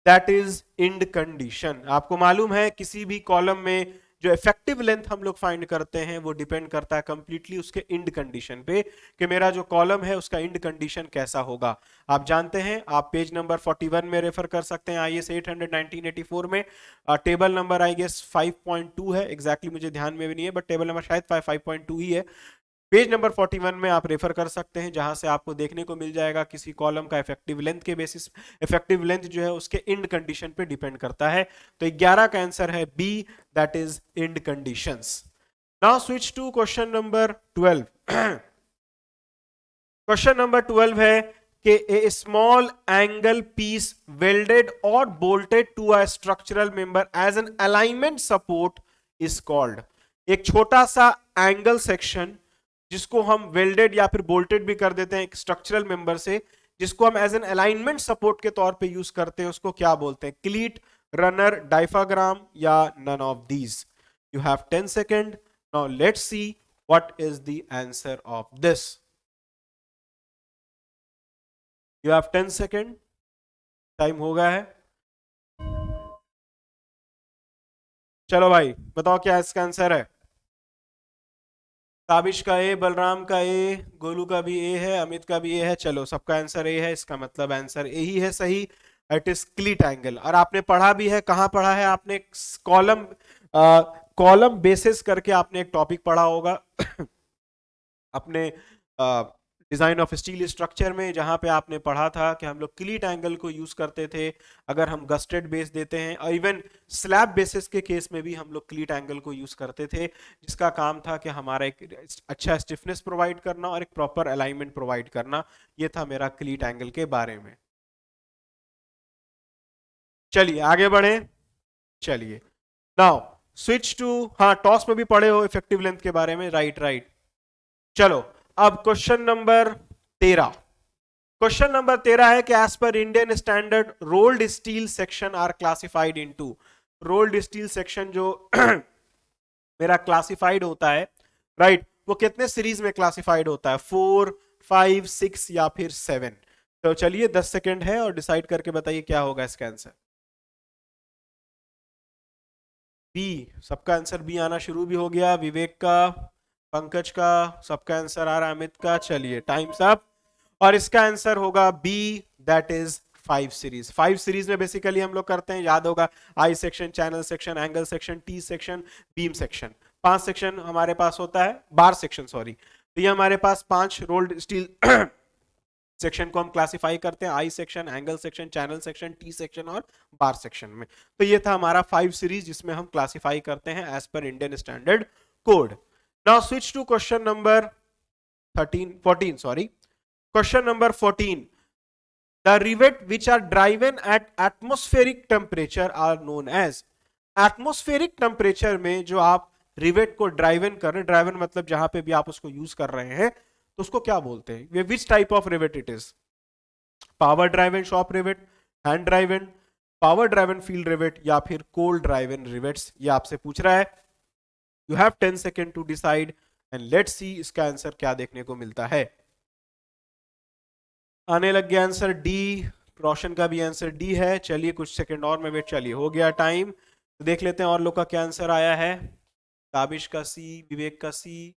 दैट इज इंड कंडीशन। आपको मालूम है किसी भी कॉलम में जो इफेक्टिव लेंथ हम लोग फाइंड करते हैं वो डिपेंड करता है कंप्लीटली उसके इंड कंडीशन पे, कि मेरा जो कॉलम है उसका इंड कंडीशन कैसा होगा। आप जानते हैं, आप पेज नंबर 41 में रेफर कर सकते हैं IS 800 1984 में। टेबल नंबर आई गेस 5.2 है, एग्जैक्टली मुझे ध्यान में भी नहीं है, बट टेबल नंबर शायद 5.2 ही है। पेज नंबर 41 में आप रेफर कर सकते हैं, जहां से आपको देखने को मिल जाएगा किसी कॉलम का इफेक्टिव लेंथ के बेसिस, इफेक्टिव लेंथ जो है उसके इंड कंडीशन पे डिपेंड करता है। तो 11 का आंसर है B, that is end conditions. Now switch to question number 12। Question number 12 है कि a small angle piece welded और bolted to a structural member as an alignment support is called. एक छोटा सा एंगल सेक्शन जिसको हम welded या फिर बोल्टेड भी कर देते हैं एक स्ट्रक्चरल मेंबर से, जिसको हम एज एन अलाइनमेंट सपोर्ट के तौर पे यूज करते हैं, उसको क्या बोलते हैं? क्लीट, रनर, डायफ्राग्राम या none of these. You have 10 second. Now let's see what is the answer of this. You have 10 second, time हो गया है। चलो भाई बताओ क्या इसका आंसर है। ताबिश का ए, बलराम का ए, गोलू का भी ए है, अमित का भी ए है। चलो सबका आंसर ए है, इसका मतलब आंसर ए ही है सही। It is क्लीट angle. और आपने पढ़ा भी है, कहाँ पढ़ा है आपने? कॉलम, कॉलम बेसिस करके आपने एक टॉपिक पढ़ा होगा अपने डिजाइन ऑफ स्टील स्ट्रक्चर में, जहां पे आपने पढ़ा था कि हम लोग क्लीट एंगल को यूज करते थे अगर हम गस्टेड बेस देते हैं, और इवन स्लैब बेसिस के केस में भी हम लोग क्लीट एंगल को यूज करते थे, जिसका काम था कि हमारा एक अच्छा स्टिफनेस प्रोवाइड करना और एक प्रॉपर अलाइनमेंट प्रोवाइड करना। ये था मेरा क्लीट एंगल के बारे में। चलिए आगे बढ़े। चलिए नाउ स्विच टू, हाँ टॉस में भी पढ़े हो इफेक्टिव लेंथ के बारे में, राइट राइट। चलो अब क्वेश्चन नंबर 13। क्वेश्चन नंबर 13 है कि as per Indian standard rolled steel section are classified into. Rolled steel section जो मेरा क्लासिफाइड होता है, राइट, वो कितने सीरीज में क्लासिफाइड होता है? 4, 5, 6 या फिर 7? तो चलिए 10 सेकेंड है और डिसाइड करके बताइए क्या होगा इसका आंसर। बी, सबका आंसर बी आना शुरू भी हो गया, विवेक का, पंकज का, सबका आंसर आ रहा है, अमित का। चलिए टाइम्स अप। और इसका आंसर होगा B, that is 5 series. 5 series में बेसिकली हम लोग करते हैं, याद होगा, I section, channel section, angle section, T section, beam section. 5 section हमारे पास होता है, बार सेक्शन सॉरी। तो ये हमारे पास 5 रोल्ड स्टील सेक्शन को हम क्लासिफाई करते हैं, I section, angle section, channel section, T section और बार सेक्शन में। तो ये था हमारा 5 सीरीज जिसमें हम क्लासिफाई करते हैं as per Indian standard code. Now switch to question number 14 sorry. Question number 14, the rivet which are driven at atmospheric temperature are known as। atmospheric temperature में जो आप रिवेट को ड्राइवन कर रहे हैं, ड्राइवन मतलब जहां पे भी आप उसको यूज कर रहे हैं, तो उसको क्या बोलते हैं? विच type of rivet it is? Power driven shop rivet, hand driven, power driven field rivet, या फिर कोल्ड ड्राइवन रिवेट्स? ये आपसे पूछ रहा है। You have 10 second to decide and let's see इसका आंसर क्या देखने को मिलता है। आने लग गया आंसर डी, रोशन का भी आंसर डी है। चलिए कुछ सेकंड और में वेट, चलिए हो गया टाइम। तो देख लेते हैं और लोग का क्या आंसर आया है। ताबिश का सी, विवेक का सी,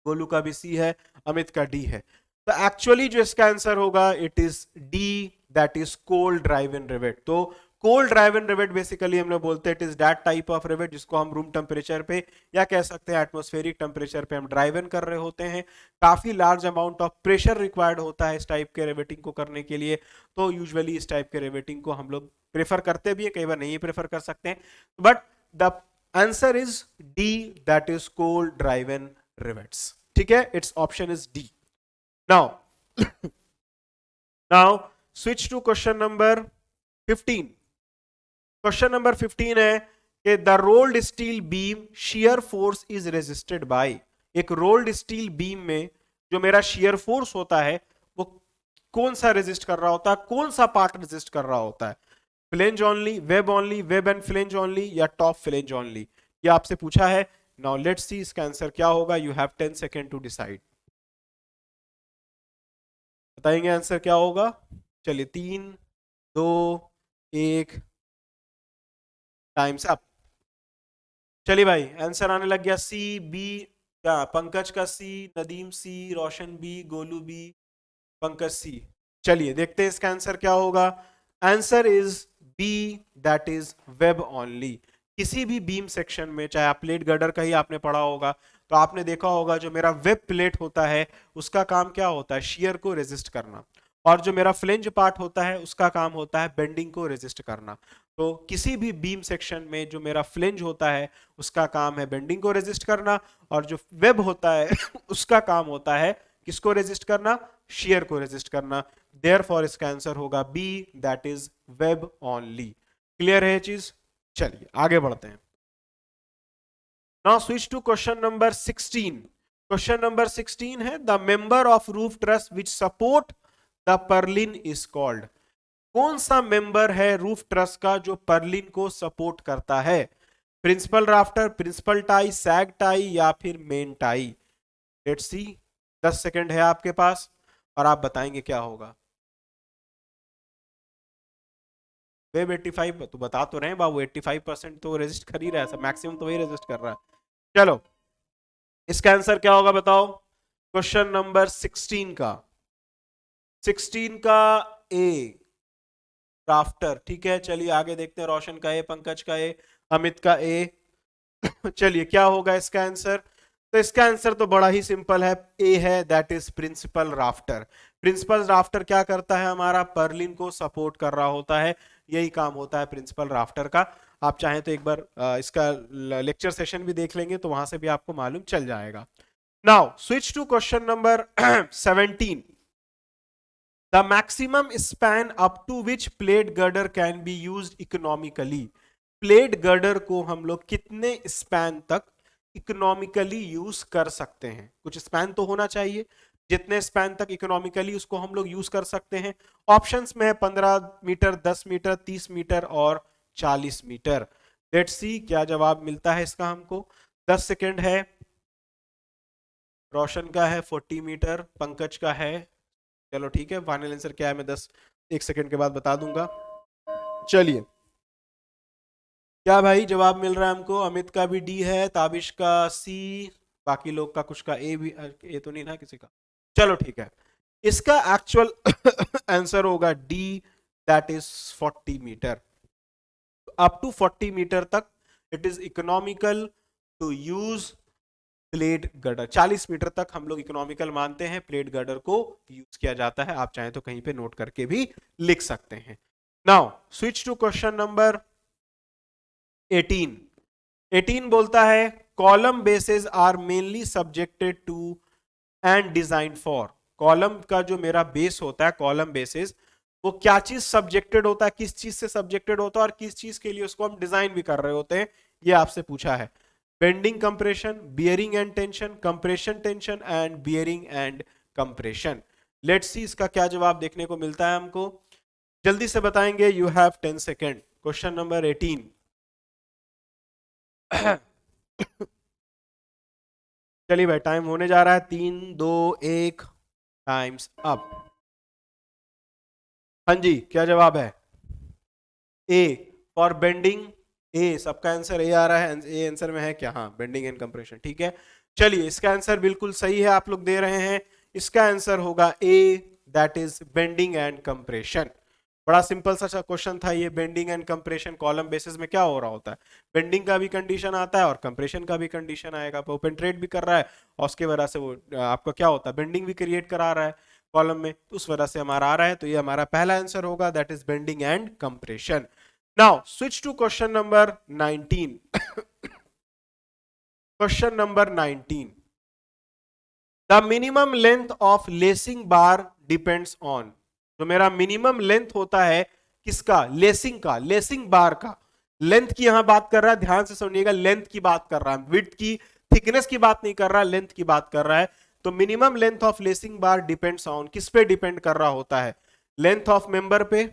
गोलू का भी सी है, अमित का डी है। तो एक्चुअली जो इसका आंसर होगा it is D, that is cold driven rivet. तो कोल्ड ड्राइवन रिवेट बेसिकली हम लोग बोलते हैं it is that type of rivet जिसको हम रूम टेम्परेचर पे या कह सकते हैं एटमॉस्फेरिक टेम्परेचर पे हम ड्राइवन कर रहे होते हैं। काफी large amount of pressure required होता है इस टाइप के रिवेटिंग को करने के लिए। तो यूजुअली इस टाइप के रिवेटिंग को हम लोग प्रेफर करते भी है, कई बार नहीं प्रेफर कर सकते हैं, but the answer is D, that is cold driven rivets. ठीक है, it's option is D. Now now switch to question number 15। Question number 15 है कि the rolled steel beam shear force is resisted by. एक rolled steel beam में जो मेरा shear force होता है वो कौन सा रेजिस्ट कर रहा होता है, कौन सा पार्ट रेजिस्ट कर रहा होता है? Flange only, web and flange only, या टॉप फ्लेंज ओनली? ये आपसे पूछा है। नाउ लेट्स सी इसका आंसर क्या होगा। You have 10 second to decide. बताएंगे आंसर क्या होगा? चलिए 3 2 1, टाइम्स अप। चलिए भाई आंसर आने लग गया सी, बी, क्या पंकज का C, Nadeem C, Roshan B, Golu B, Pankaj C. चलिए देखते हैं इसका आंसर क्या होगा। Answer is B, that is web only. किसी भी बीम सेक्शन में, चाहे आप प्लेट गर्डर का ही आपने पढ़ा होगा, तो आपने देखा होगा जो मेरा वेब प्लेट होता है उसका काम क्या होता है? शियर को रेजिस्ट करना। और जो मेरा फ्लेंज पार्ट होता है उसका काम होता है बेंडिंग को रेजिस्ट करना। तो किसी भी बीम सेक्शन में जो मेरा फ्लेंज होता है उसका काम है बेंडिंग को रेजिस्ट करना, और जो वेब होता है उसका काम होता है किसको रेजिस्ट करना? शियर को रेजिस्ट करना। देयरफॉर इसका आंसर होगा B, that is web only. Clear है ये चीज? चलिए आगे बढ़ते हैं। Now switch to question number 16। Question number 16 है the member of roof truss which support the purlin is called. कौन सा मेंबर है रूफ ट्रस का जो पर्लिन को सपोर्ट करता है? प्रिंसिपल राफ्टर, प्रिंसिपल टाई, सैग टाई, या फिर main tie? Let's see, 10 second है आपके पास और आप बताएंगे क्या होगा। वेब 85 तो बता तो रहे हैं बाबू, 85% तो रेजिस्ट कर ही रहा है, मैक्सिमम तो वही रेजिस्ट कर रहा है। चलो इसका आंसर क्या होगा बताओ। क्वेश्चन नंबर 16 का, 16 का ए, राफ्टर। ठीक है चलिए आगे देखते हैं। रोशन का ए, पंकज का ए, अमित का ए। चलिए क्या होगा इसका आंसर? तो इसका आंसर तो बड़ा ही सिंपल है, ए है, that is principal rafter. Principal rafter क्या करता है? हमारा पर्लिन को सपोर्ट कर रहा होता है। यही काम होता है प्रिंसिपल राफ्टर का। आप चाहें तो एक बार इसका लेक्चर सेशन भी देख लेंगे तो वहां से भी आपको मालूम चल जाएगा। Now switch to question number 17। The maximum span up to which plate girder can be used economically। Plate girder को हम लोग कितने स्पैन तक इकोनॉमिकली यूज कर सकते हैं? कुछ स्पैन तो होना चाहिए, जितने स्पैन तक इकोनॉमिकली उसको हम लोग यूज कर सकते हैं। ऑप्शंस में है 15 मीटर, 10 मीटर, 30 मीटर और 40 मीटर। लेट्स सी क्या जवाब मिलता है इसका हमको। 10 सेकेंड है। रोशन का है 40 मीटर, पंकज का है, चलो ठीक है फाइनल आंसर क्या है मैं 1 सेकंड के बाद बता दूंगा। चलिए क्या भाई जवाब मिल रहा है हमको? अमित का भी डी है, ताबिश का सी, बाकी लोग का कुछ का ए भी, ए तो नहीं ना किसी का। चलो ठीक है, इसका एक्चुअल आंसर होगा D, that is 40 metre. Up to 40 metre तक it is economical to use plate girder. 40 metre तक हम लोग इकोनॉमिकल मानते हैं, प्लेट गर्डर को यूज किया जाता है। आप चाहें तो कहीं पे नोट करके भी लिख सकते हैं। Now switch to question number 18। 18 बोलता है column bases are mainly subjected to and design for. Column का जो मेरा बेस होता है, कॉलम बेसिस, वो क्या चीज सब्जेक्टेड होता है, किस चीज से सब्जेक्टेड होता है और किस चीज के लिए उसको हम डिजाइन भी कर रहे होते हैं, ये आपसे पूछा है। Bending compression, bearing and tension, compression tension and bearing and compression. Let's see इसका क्या जवाब देखने को मिलता है हमको। जल्दी से बताएंगे, you have 10 second. Question number 18। चलिए भाई, टाइम होने जा रहा है, 3 2 1, टाइम्स अप। हाँ जी, क्या जवाब है? A for bending. ए, सबका आंसर ए आ रहा है। ए आंसर में है क्या? हाँ, बेंडिंग एंड कंप्रेशन। ठीक है, चलिए इसका आंसर बिल्कुल सही है, आप लोग दे रहे हैं। इसका आंसर होगा A, that is bending and compression. बड़ा सिंपल सा क्वेश्चन था ये। Bending and compression column bases में क्या हो रहा होता है? बेंडिंग का भी कंडीशन आता है और कंप्रेशन का भी कंडीशन आएगा। वो पेनिट्रेट भी कर रहा है और उसके वजह से वो आपका क्या होता है, बेंडिंग भी क्रिएट करा रहा है कॉलम में, तो उस वजह से हमारा आ रहा है। तो ये हमारा पहला आंसर होगा, that is bending and compression. Now switch to question number 19। Question number 19। The minimum length of lacing bar depends on. जो मेरा मिनिमम लेंथ होता है किसका? लेसिंग का, लेसिंग बार का। लेंथ की यहां बात कर रहा है, ध्यान से सुनिएगा, लेंथ की बात कर रहा है, विड्थ की, थिकनेस की बात नहीं कर रहा है, लेंथ की बात कर रहा है। तो minimum length of lacing bar depends on, किस पे डिपेंड कर रहा होता है? लेंथ ऑफ मेंबर पे,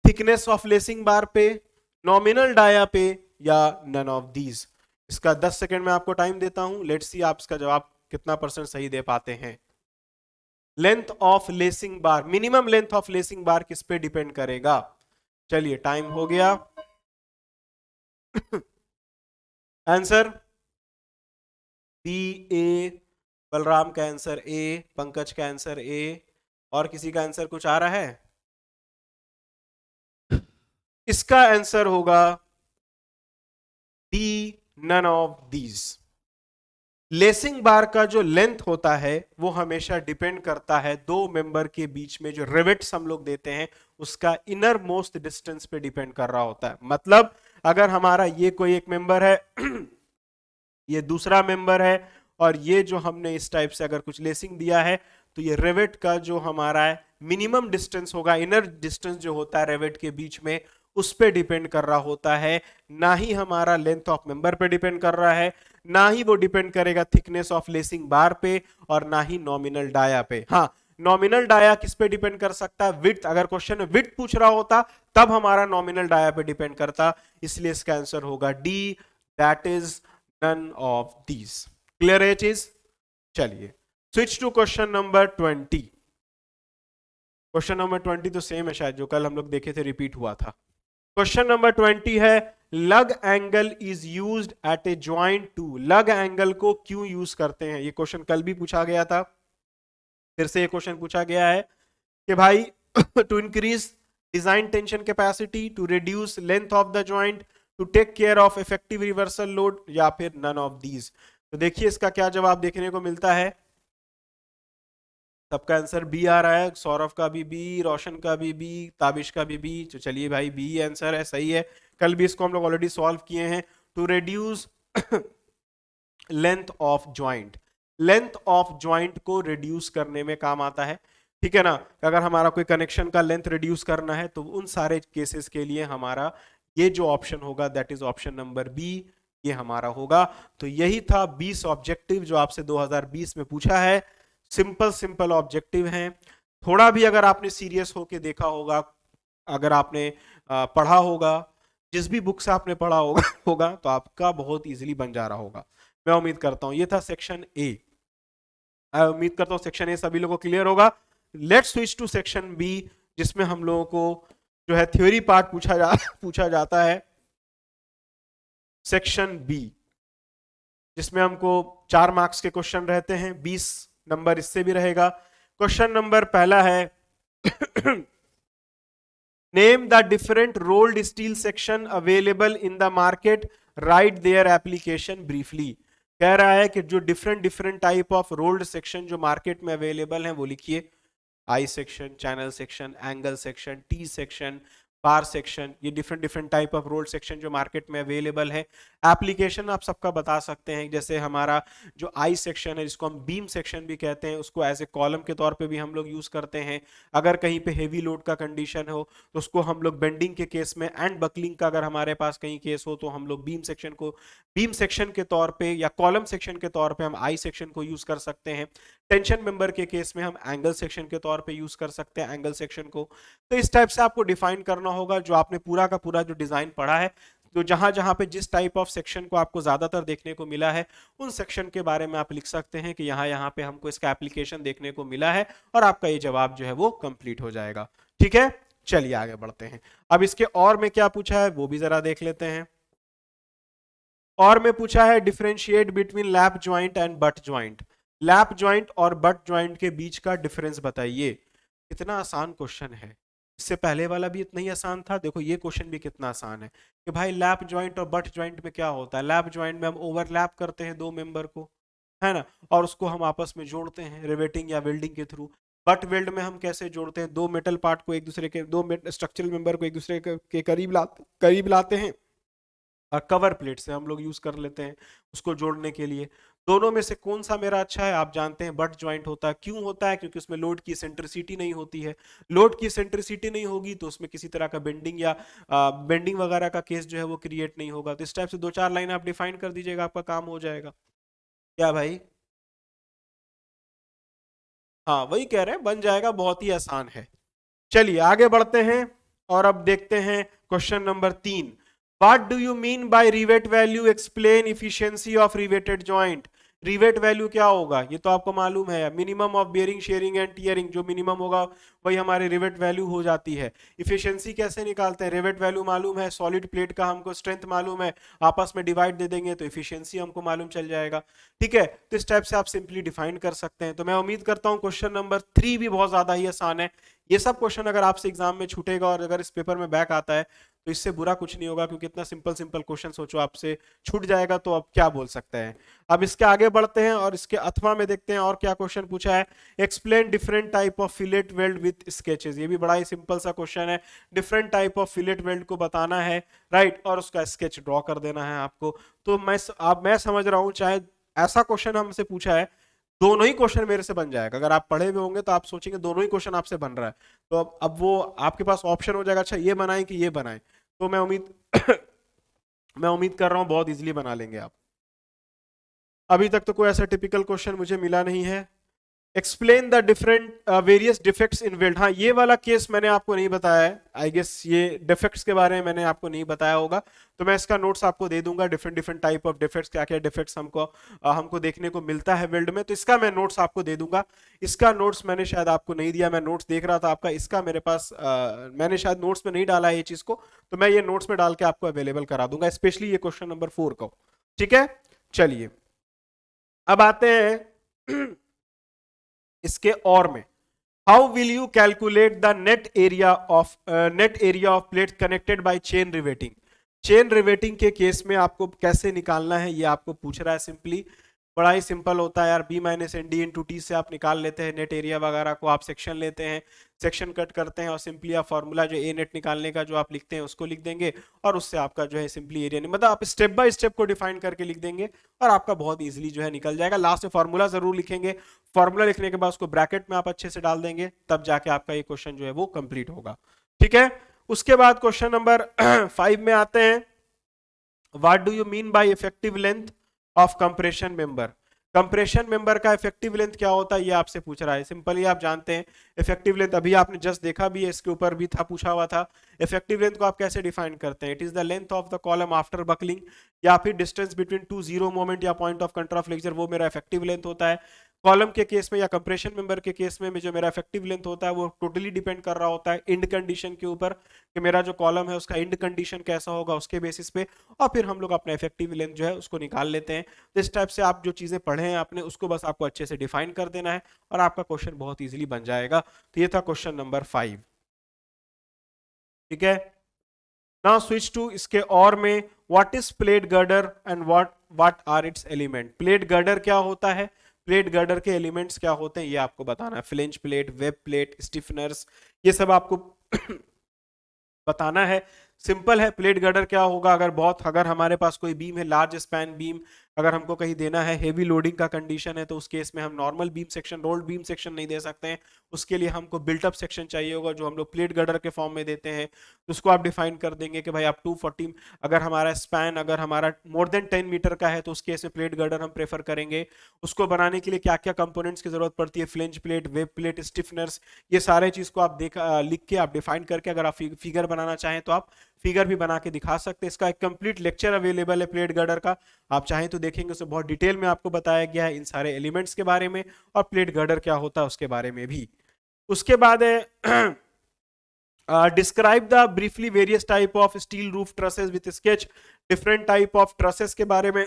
थिकनेस ऑफ लेसिंग बार पे, नॉमिनल डाया पे, या नन ऑफ दीज। इसका 10 सेकंड में आपको टाइम देता हूं। लेट्स सी आप इसका जवाब कितना परसेंट सही दे पाते हैं। Length of lacing bar, minimum length of lacing बार किस पे डिपेंड करेगा? चलिए टाइम हो गया। आंसर बी, ए। बलराम का आंसर ए, पंकज का आंसर ए, और किसी का आंसर कुछ आ रहा है? इसका आंसर होगा D, none of these. Lacing bar का जो लेंथ होता है वो हमेशा डिपेंड करता है दो मेंबर के बीच में जो रिवेट्स हम लोग देते हैं उसका इनर मोस्ट डिस्टेंस पे डिपेंड कर रहा होता है। मतलब अगर हमारा ये कोई एक मेंबर है, ये दूसरा मेंबर है, और ये जो हमने इस टाइप से अगर कुछ लेसिंग दिया है, तो ये रेवेट का जो हमारा है मिनिमम डिस्टेंस होगा, इनर डिस्टेंस जो होता है रेवेट के बीच में, उस पे डिपेंड कर रहा होता है। ना ही हमारा लेंथ ऑफ मेंबर पे डिपेंड कर रहा है, ना ही वो डिपेंड करेगा थिकनेस ऑफ लेसिंग बार पे, और ना ही नॉमिनल डाया पे। हाँ, नॉमिनल डाया किस पे डिपेंड कर सकता है? विड्थ। अगर क्वेश्चन में विड्थ पूछ रहा होता तब हमारा नॉमिनल डाया पे डिपेंड करता, इसलिए इसका आंसर होगा D, that is none of these. Clear है चीज? चलिए switch to question number 20। Question number 20 तो सेम है शायद, जो कल हम लोग देखे थे, रिपीट हुआ था। क्वेश्चन नंबर 20 है lag angle is used at a joint to. Lag angle को क्यों यूज करते हैं? ये क्वेश्चन कल भी पूछा गया था, फिर से ये क्वेश्चन पूछा गया है कि भाई to increase design tension capacity, to reduce length of the joint, to take care of effective reversal load, या फिर नन ऑफ दीज। तो देखिए इसका क्या जवाब देखने को मिलता है। सबका आंसर बी आ रहा है, सौरभ का भी बी, रोशन का भी बी, ताबिश का भी बी। तो चलिए भाई, बी आंसर है, सही है। कल भी इसको हम लोग ऑलरेडी सॉल्व किए हैं। To reduce length of joint, length of joint को रिड्यूस करने में काम आता है। ठीक है ना? अगर हमारा कोई कनेक्शन का लेंथ रिड्यूस करना है तो उन सारे केसेस के लिए हमारा ये जो ऑप्शन होगा, that is option number B, ये हमारा होगा। तो यही था 20 ऑब्जेक्टिव जो आपसे 2020 में पूछा है। सिंपल सिंपल ऑब्जेक्टिव हैं। थोड़ा भी अगर आपने सीरियस होके देखा होगा, अगर आपने पढ़ा होगा, जिस भी बुक से आपने पढ़ा होगा तो आपका बहुत इजीली बन जा रहा होगा, मैं उम्मीद करता हूं। ये था सेक्शन ए। उम्मीद करता हूं सेक्शन ए सभी लोगों को क्लियर होगा। Let's switch to section B, जिसमें हम लोगों को जो है थ्योरी पार्ट पूछा जाता है। सेक्शन बी, जिसमें हमको 4 मार्क्स के क्वेश्चन रहते हैं, 20 नंबर इससे भी रहेगा। क्वेश्चन नंबर पहला है name the different rolled steel section available in the market, write their application briefly. कह रहा है कि जो different different type of rolled section जो मार्केट में अवेलेबल हैं वो लिखिए। I section, channel section, angle section, T section, bar section, ये different different type of rolled section जो मार्केट में अवेलेबल है। एप्लीकेशन आप सबका बता सकते हैं, जैसे हमारा जो आई सेक्शन है जिसको हम बीम सेक्शन भी कहते हैं, उसको एज ए कॉलम के तौर पे भी हम लोग यूज करते हैं। अगर कहीं पे हेवी लोड का कंडीशन हो तो उसको हम लोग बेंडिंग के केस में एंड बकलिंग का अगर हमारे पास कहीं केस हो तो हम लोग बीम सेक्शन को बीम सेक्शन के तौर पे या कॉलम सेक्शन के तौर पे हम आई सेक्शन को यूज कर सकते हैं। टेंशन मेंबर के केस में हम एंगल सेक्शन के तौर पे यूज कर सकते हैं एंगल सेक्शन को। तो इस टाइप से आपको डिफाइन करना होगा जो आपने पूरा का पूरा जो डिजाइन पढ़ा है, तो जहां जहां पे जिस टाइप ऑफ सेक्शन को आपको ज्यादातर देखने को मिला है उन सेक्शन के बारे में आप लिख सकते हैं कि यहाँ यहाँ पे हमको इसका एप्लीकेशन देखने को मिला है, और आपका ये जवाब जो है वो कंप्लीट हो जाएगा। ठीक है, चलिए आगे बढ़ते हैं। अब इसके और में क्या पूछा है वो भी जरा देख लेते हैं। और में पूछा है differentiate between lap joint and but joint. Lap joint और बट ज्वाइंट के बीच का डिफरेंस बताइए। कितना आसान क्वेश्चन है, इससे पहले वाला भी इतना ही आसान था, देखो ये क्वेश्चन भी कितना आसान है कि भाई लैप ज्वाइंट और बट ज्वाइंट में क्या होता है। लैप ज्वाइंट में हम ओवरलैप करते हैं दो मेंबर को, है ना, और उसको हम आपस में जोड़ते हैं रिवेटिंग या वेल्डिंग के थ्रू। बट वेल्ड में हम कैसे जोड़ते हैं, दो मेटल पार्ट को एक दूसरे के, दो स्ट्रक्चरल मेंबर को एक दूसरे के करीब लाते हैं, और कवर प्लेट से हम लोग यूज कर लेते हैं उसको जोड़ने के लिए। दोनों में से कौन सा मेरा अच्छा है, आप जानते हैं बट ज्वाइंट होता है। क्यों होता है, क्योंकि उसमें लोड की सेंट्रिसिटी नहीं होती है। लोड की सेंट्रिसिटी नहीं होगी तो उसमें किसी तरह का बेंडिंग या बेंडिंग वगैरह का केस जो है वो क्रिएट नहीं होगा। तो इस टाइप से 2-4 लाइन आप डिफाइन कर दीजिएगा, आपका काम हो जाएगा। क्या भाई, हाँ वही कह रहे हैं, बन जाएगा, बहुत ही आसान है। चलिए आगे बढ़ते हैं और अब देखते हैं question number 3। What do you mean by rivet value, explain efficiency of riveted joint. Rivet value क्या होगा ये तो आपको मालूम है, minimum of bearing sharing and tearing, जो मिनिमम होगा वही हमारी रिवेट वैल्यू हो जाती है। इफिशियंसी कैसे निकालते हैं, रिवेट वैल्यू मालूम है, सॉलिड प्लेट का हमको स्ट्रेंथ मालूम है, आपस में डिवाइड दे देंगे तो इफिशियंसी हमको मालूम चल जाएगा। ठीक है, तो इस टाइप से आप सिंपली डिफाइन कर सकते हैं। तो मैं उम्मीद करता हूं क्वेश्चन नंबर 3 भी बहुत ज्यादा ही आसान है। ये सब क्वेश्चन अगर आपसे एग्जाम में छूटेगा और अगर इस पेपर में बैक आता है तो इससे बुरा कुछ नहीं होगा, क्योंकि इतना सिंपल सिंपल क्वेश्चन सोचो आपसे छूट जाएगा तो अब क्या बोल सकते हैं। अब इसके आगे बढ़ते हैं और इसके अथवा में देखते हैं और क्या क्वेश्चन पूछा है। Explain different type of fillet weld with sketches. ये भी बड़ा ही सिंपल सा क्वेश्चन है, different type of fillet weld को बताना है, राइट, और उसका स्केच ड्रॉ कर देना है आपको। तो मैं समझ रहा हूं चाहे ऐसा क्वेश्चन हमसे पूछा है, दोनों ही क्वेश्चन मेरे से बन जाएगा। अगर आप पढ़े हुए होंगे तो आप सोचेंगे दोनों ही क्वेश्चन आपसे बन रहा है, तो अब वो आपके पास ऑप्शन हो जाएगा, अच्छा ये बनाएं कि ये बनाएं। तो मैं उम्मीद मैं उम्मीद कर रहा हूं बहुत इजीली बना लेंगे आप। अभी तक तो कोई ऐसा टिपिकल क्वेश्चन मुझे मिला नहीं है। Explain the different various defects in weld. हाँ ये वाला केस मैंने आपको नहीं बताया है, आई गेस ये डिफेक्ट्स के बारे में मैंने आपको नहीं बताया होगा, तो मैं इसका नोट्स आपको दे दूंगा। Different different type of defects, क्या क्या डिफेक्ट्स हमको देखने को मिलता है वेल्ड में, तो इसका मैं नोट्स आपको दे दूंगा। इसका नोट्स मैंने शायद आपको नहीं दिया, मैं नोट्स देख रहा था आपका, इसका मेरे पास मैंने शायद नोट्स में नहीं डाला है ये चीज को, तो मैं ये नोट्स में डाल के आपको अवेलेबल करा दूंगा, स्पेशली ये क्वेश्चन नंबर 4 का। ठीक है, चलिए अब आते हैं इसके और में। How will you calculate the net area of plate connected by chain riveting. Chain riveting के केस में आपको कैसे निकालना है ये आपको पूछ रहा है। सिंपली बड़ा ही सिंपल होता है यार, B minus N D into T से आप निकाल लेते हैं नेट एरिया वगैरह को। आप सेक्शन लेते हैं, सेक्शन कट करते हैं और सिंपली आप फॉर्मूला जो ए नेट निकालने का जो आप लिखते हैं उसको लिख देंगे, और उससे आपका जो है सिंपली एरिया नहीं, मतलब आप स्टेप बाय स्टेप को डिफाइन करके लिख देंगे और आपका बहुत इजीली जो है निकल जाएगा। लास्ट में फॉर्मूला जरूर लिखेंगे, फॉर्मूला लिखने के बाद उसको ब्रैकेट में आप अच्छे से डाल देंगे, तब जाके आपका ये क्वेश्चन जो है वो कंप्लीट होगा। ठीक है, उसके बाद क्वेश्चन नंबर 5 में आते हैं। What do you mean by effective length of compression member. Compression member का इफेक्टिव लेंथ क्या होता है ये आपसे पूछ रहा है। सिंपली आप जानते हैं इफेक्टिव लेंथ, अभी आपने जस्ट देखा भी है, इसके ऊपर भी था, पूछा हुआ था। इफेक्टिव लेंथ को आप कैसे डिफाइन करते हैं, it is the length of the column after buckling, या फिर distance between two zero moment या पॉइंट ऑफ कंट्रा फ्लेक्चर, वो मेरा इफेक्टिव लेंथ होता है। कॉलम के केस में या कंप्रेशन मेंबर के केस में जो मेरा इफेक्टिव लेंथ होता है वो टोटली डिपेंड कर रहा होता है इंड कंडीशन के ऊपर, कि मेरा जो कॉलम है उसका इंड कंडीशन कैसा होगा उसके बेसिस पे, और फिर हम लोग अपना इफेक्टिव लेंथ जो है उसको निकाल लेते हैं। तो इस टाइप से आप जो चीजें पढ़े हैं आपने उसको बस आपको अच्छे से डिफाइन कर देना है और आपका क्वेश्चन बहुत इजीली बन जाएगा। तो ये था क्वेश्चन नंबर 5। ठीक है, नाउ स्विच टू इसके और में, what is plate girder and what are its element. Plate girder क्या होता है, प्लेट गर्डर के एलिमेंट्स क्या होते हैं ये आपको बताना है। फ्लेंज प्लेट, वेब प्लेट, स्टिफनर्स, ये सब आपको बताना है। सिंपल है, प्लेट गर्डर क्या होगा, अगर हमारे पास कोई बीम है, लार्ज स्पैन बीम, अगर हमको कहीं देना है, हेवी लोडिंग का कंडीशन है, तो उस केस में हम normal beam section, rolled beam section नहीं दे सकते हैं। उसके लिए हमको बिल्टअप सेक्शन चाहिए होगा जो हम लोग प्लेट गर्डर के फॉर्म में देते हैं। तो उसको आप डिफाइन कर देंगे कि भाई आप 240, अगर हमारा स्पैन अगर हमारा मोर देन 10 मीटर का है तो उस केस में प्लेट गर्डर हम प्रेफर करेंगे। उसको बनाने के लिए क्या क्या कंपोनेंट्स की जरूरत पड़ती है, फ्लेंज प्लेट, वेब प्लेट, स्टिफनर्स, ये सारे चीज को आप लिख के आप डिफाइन करके अगर आप फिगर बनाना चाहें तो आप फिगर भी बना के दिखा सकते हैं। इसका एक कंप्लीट लेक्चर अवेलेबल है प्लेट गर्डर का, आप चाहें तो देखेंगे, उसमें बहुत डिटेल में आपको बताया गया है इन सारे एलिमेंट्स के बारे में और प्लेट गर्डर क्या होता है उसके बारे में भी। उसके बाद है describe the briefly various type of steel roof trusses with sketch. Different type of trusses के बारे में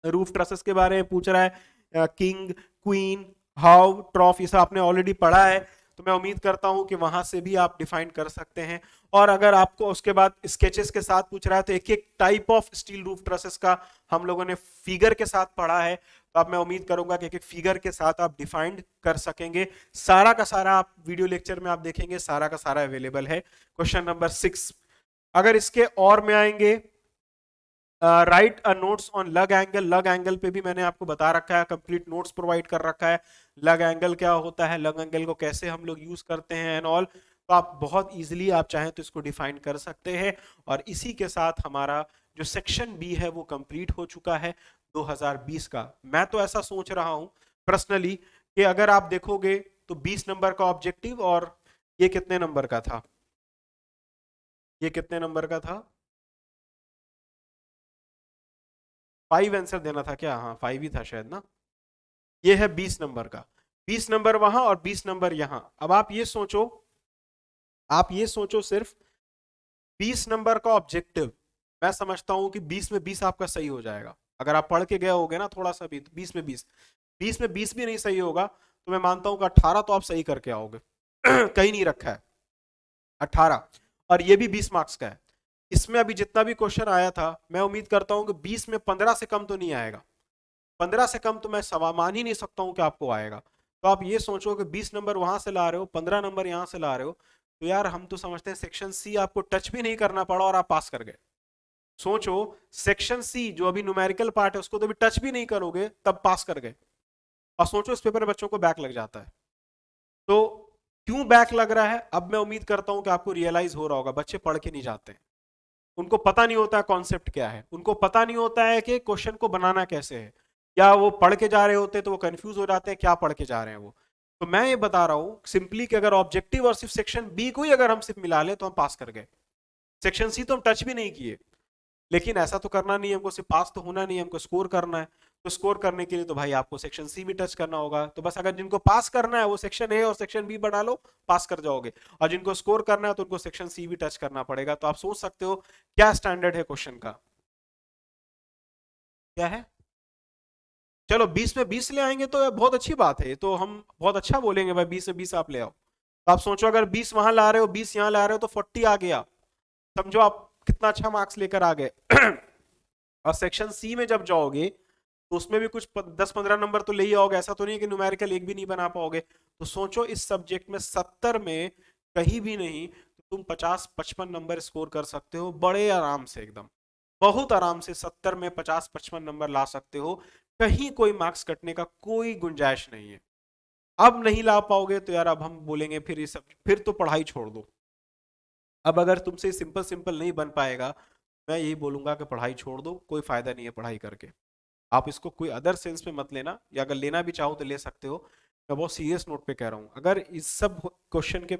रूफ ट्रसेस के बारे में पूछ रहा है। किंग, क्वीन, हाउ, ट्रॉफ, ये सब आपने ऑलरेडी पढ़ा है, तो मैं उम्मीद करता हूं कि वहां से भी आप डिफाइन कर सकते हैं। और अगर आपको उसके बाद स्केचेस के साथ पूछ रहा है तो एक एक type of steel roof trusses का हम लोगों ने फिगर के साथ पढ़ा है, तो अब मैं उम्मीद करूंगा कि एक एक फिगर के साथ आप डिफाइंड कर सकेंगे। सारा का सारा आप वीडियो लेक्चर में आप देखेंगे, सारा का सारा अवेलेबल है। क्वेश्चन नंबर 6, अगर इसके और में आएंगे, राइट अ नोट्स ऑन लग एंगल। लग एंगल पे भी मैंने आपको बता रखा है, कंप्लीट नोट्स प्रोवाइड कर रखा है। लग एंगल क्या होता है, लग एंगल को कैसे हम लोग यूज करते हैं एंड ऑल, तो आप बहुत इजीली आप चाहें तो इसको डिफाइन कर सकते हैं। और इसी के साथ हमारा जो सेक्शन बी है वो कंप्लीट हो चुका है 2020 का। मैं तो ऐसा सोच रहा हूं पर्सनली कि अगर आप देखोगे तो 20 नंबर का ऑब्जेक्टिव, और ये कितने नंबर का था, ये कितने नंबर का था, 5 आंसर देना था क्या, हाँ 5 ही था शायद ना। ये है 20 नंबर का, 20 नंबर वहां और 20 नंबर यहां। अब आप ये सोचो, आप ये सोचो सिर्फ 20 नंबर का ऑब्जेक्टिव, मैं समझता हूं कि 20 में 20 आपका सही हो जाएगा। अगर आप पढ़ के गए होगे ना थोड़ा सा भी, तो 20 में 20, 20 में 20 भी नहीं सही होगा तो मैं मानता हूं कि 18 तो आप सही करके आओगे कहीं नहीं रखा है 18, और ये भी 20 मार्क्स का है। इसमें अभी जितना भी क्वेश्चन आया था मैं उम्मीद करता हूं कि 20 में 15 से कम तो नहीं आएगा, 15 से कम तो मैं मान ही नहीं सकता हूं कि आपको आएगा। तो आप ये सोचो कि 20 नंबर वहां से ला रहे हो, 15 नंबर यहां से ला रहे हो, तो यार हम तो समझते हैं सेक्शन सी आपको टच भी नहीं करना पड़ा और आप पास कर गए। सोचो, सेक्शन सी जो अभी न्यूमेरिकल पार्ट है उसको तो अभी टच भी नहीं करोगे तब पास कर गए, और सोचो इस पेपर में बच्चों को बैक लग जाता है। तो क्यों बैक लग रहा है, अब मैं उम्मीद करता हूं कि आपको रियलाइज हो रहा होगा, बच्चे पढ़ के नहीं जाते हैं, उनको पता नहीं होता कॉन्सेप्ट क्या है, उनको पता नहीं होता है कि क्वेश्चन को बनाना कैसे है, या वो पढ़ के जा रहे होते तो वो कंफ्यूज हो जाते हैं क्या पढ़ के जा रहे हैं वो। तो मैं ये बता रहा हूं सिंपली कि अगर ऑब्जेक्टिव और सिर्फ सेक्शन बी को ही अगर हम सिर्फ मिला ले तो हम पास कर गए, सेक्शन सी तो हम टच भी नहीं किए। लेकिन ऐसा तो करना नहीं है हमको, सिर्फ पास तो होना नहीं है, हमको स्कोर करना है। तो स्कोर करने के लिए तो भाई आपको सेक्शन सी भी टच करना होगा। तो बस अगर जिनको पास करना है वो सेक्शन ए और सेक्शन बी बना लो, पास कर जाओगे, और जिनको स्कोर करना है तो उनको सेक्शन सी भी टच करना पड़ेगा। तो आप सोच सकते हो क्या स्टैंडर्ड है क्वेश्चन का, क्या है। चलो 20 में 20 ले आएंगे तो बहुत अच्छी बात है, तो हम बहुत अच्छा बोलेंगे भाई 20 में 20 आप ले आओ। तो आप सोचो अगर 20 वहां ला रहे हो, 20 यहाँ ला रहे हो, तो 40 आ गया, समझो आप कितना अच्छा मार्क्स लेकर आ गए और सेक्शन सी में जब जाओगे तो उसमें भी कुछ 10-15 नंबर तो ले ही आओगे, ऐसा तो नहीं कि न्यूमेरिकल एक भी नहीं बना पाओगे। तो सोचो इस सब्जेक्ट में 70 में कहीं भी नहीं तो तुम 50-55 नंबर स्कोर कर सकते हो बड़े आराम से, एकदम बहुत आराम से 70 में 50-55 नंबर ला सकते हो, कहीं कोई मार्क्स कटने का कोई गुंजाइश नहीं है। अब नहीं ला पाओगे तो यार अब हम बोलेंगे फिर ये सब, फिर तो पढ़ाई छोड़ दो। अब अगर तुमसे सिंपल सिंपल नहीं बन पाएगा, मैं यही बोलूंगा कि पढ़ाई छोड़ दो, कोई फायदा नहीं है पढ़ाई करके। आप इसको कोई अदर सेंस में मत लेना, या अगर लेना भी चाहो तो ले सकते हो। मैं बहुत सीरियस नोट पे कह रहा हूँ, अगर इस सब क्वेश्चन के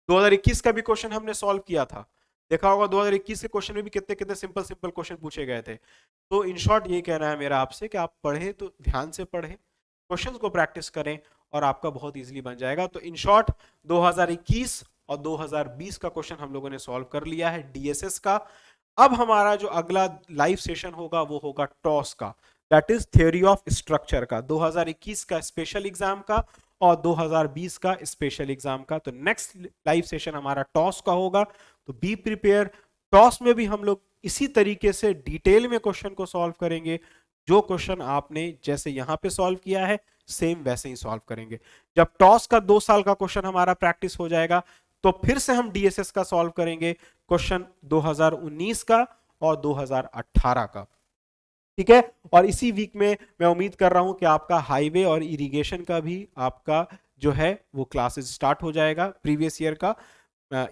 2021 का भी क्वेश्चन हमने सॉल्व किया था, देखा होगा 2021 के क्वेश्चन में भी कितने कितने सिंपल सिंपल क्वेश्चन पूछे गए थे। तो इन शॉर्ट ये कहना है मेरा आपसे कि आप पढ़े तो ध्यान से पढ़े, क्वेश्चंस को प्रैक्टिस करें और आपका बहुत इजीली बन जाएगा। तो इन शॉर्ट 2021 और 2020 का क्वेश्चन हम लोगों ने सॉल्व कर लिया है डीएसएस का। अब हमारा जो अगला लाइव सेशन होगा वो होगा टॉस का, that is theory of structure का, 2021 का स्पेशल एग्जाम का और 2020 का स्पेशल एग्जाम का। तो नेक्स्ट लाइव सेशन हमारा टॉस का होगा, तो बी प्रिपेयर। टॉस में भी हम लोग इसी तरीके से डिटेल में क्वेश्चन को सॉल्व करेंगे, जो क्वेश्चन आपने जैसे यहां पे सॉल्व किया है सेम वैसे ही सॉल्व करेंगे। जब टॉस का 2 साल का क्वेश्चन हमारा प्रैक्टिस हो जाएगा तो फिर से हम डीएसएस का सॉल्व करेंगे, क्वेश्चन 2019 का और 2018 का, ठीक है। और इसी वीक में मैं उम्मीद कर रहा हूं कि आपका हाईवे और इरिगेशन का भी आपका जो है वो क्लासेस स्टार्ट हो जाएगा प्रीवियस ईयर का।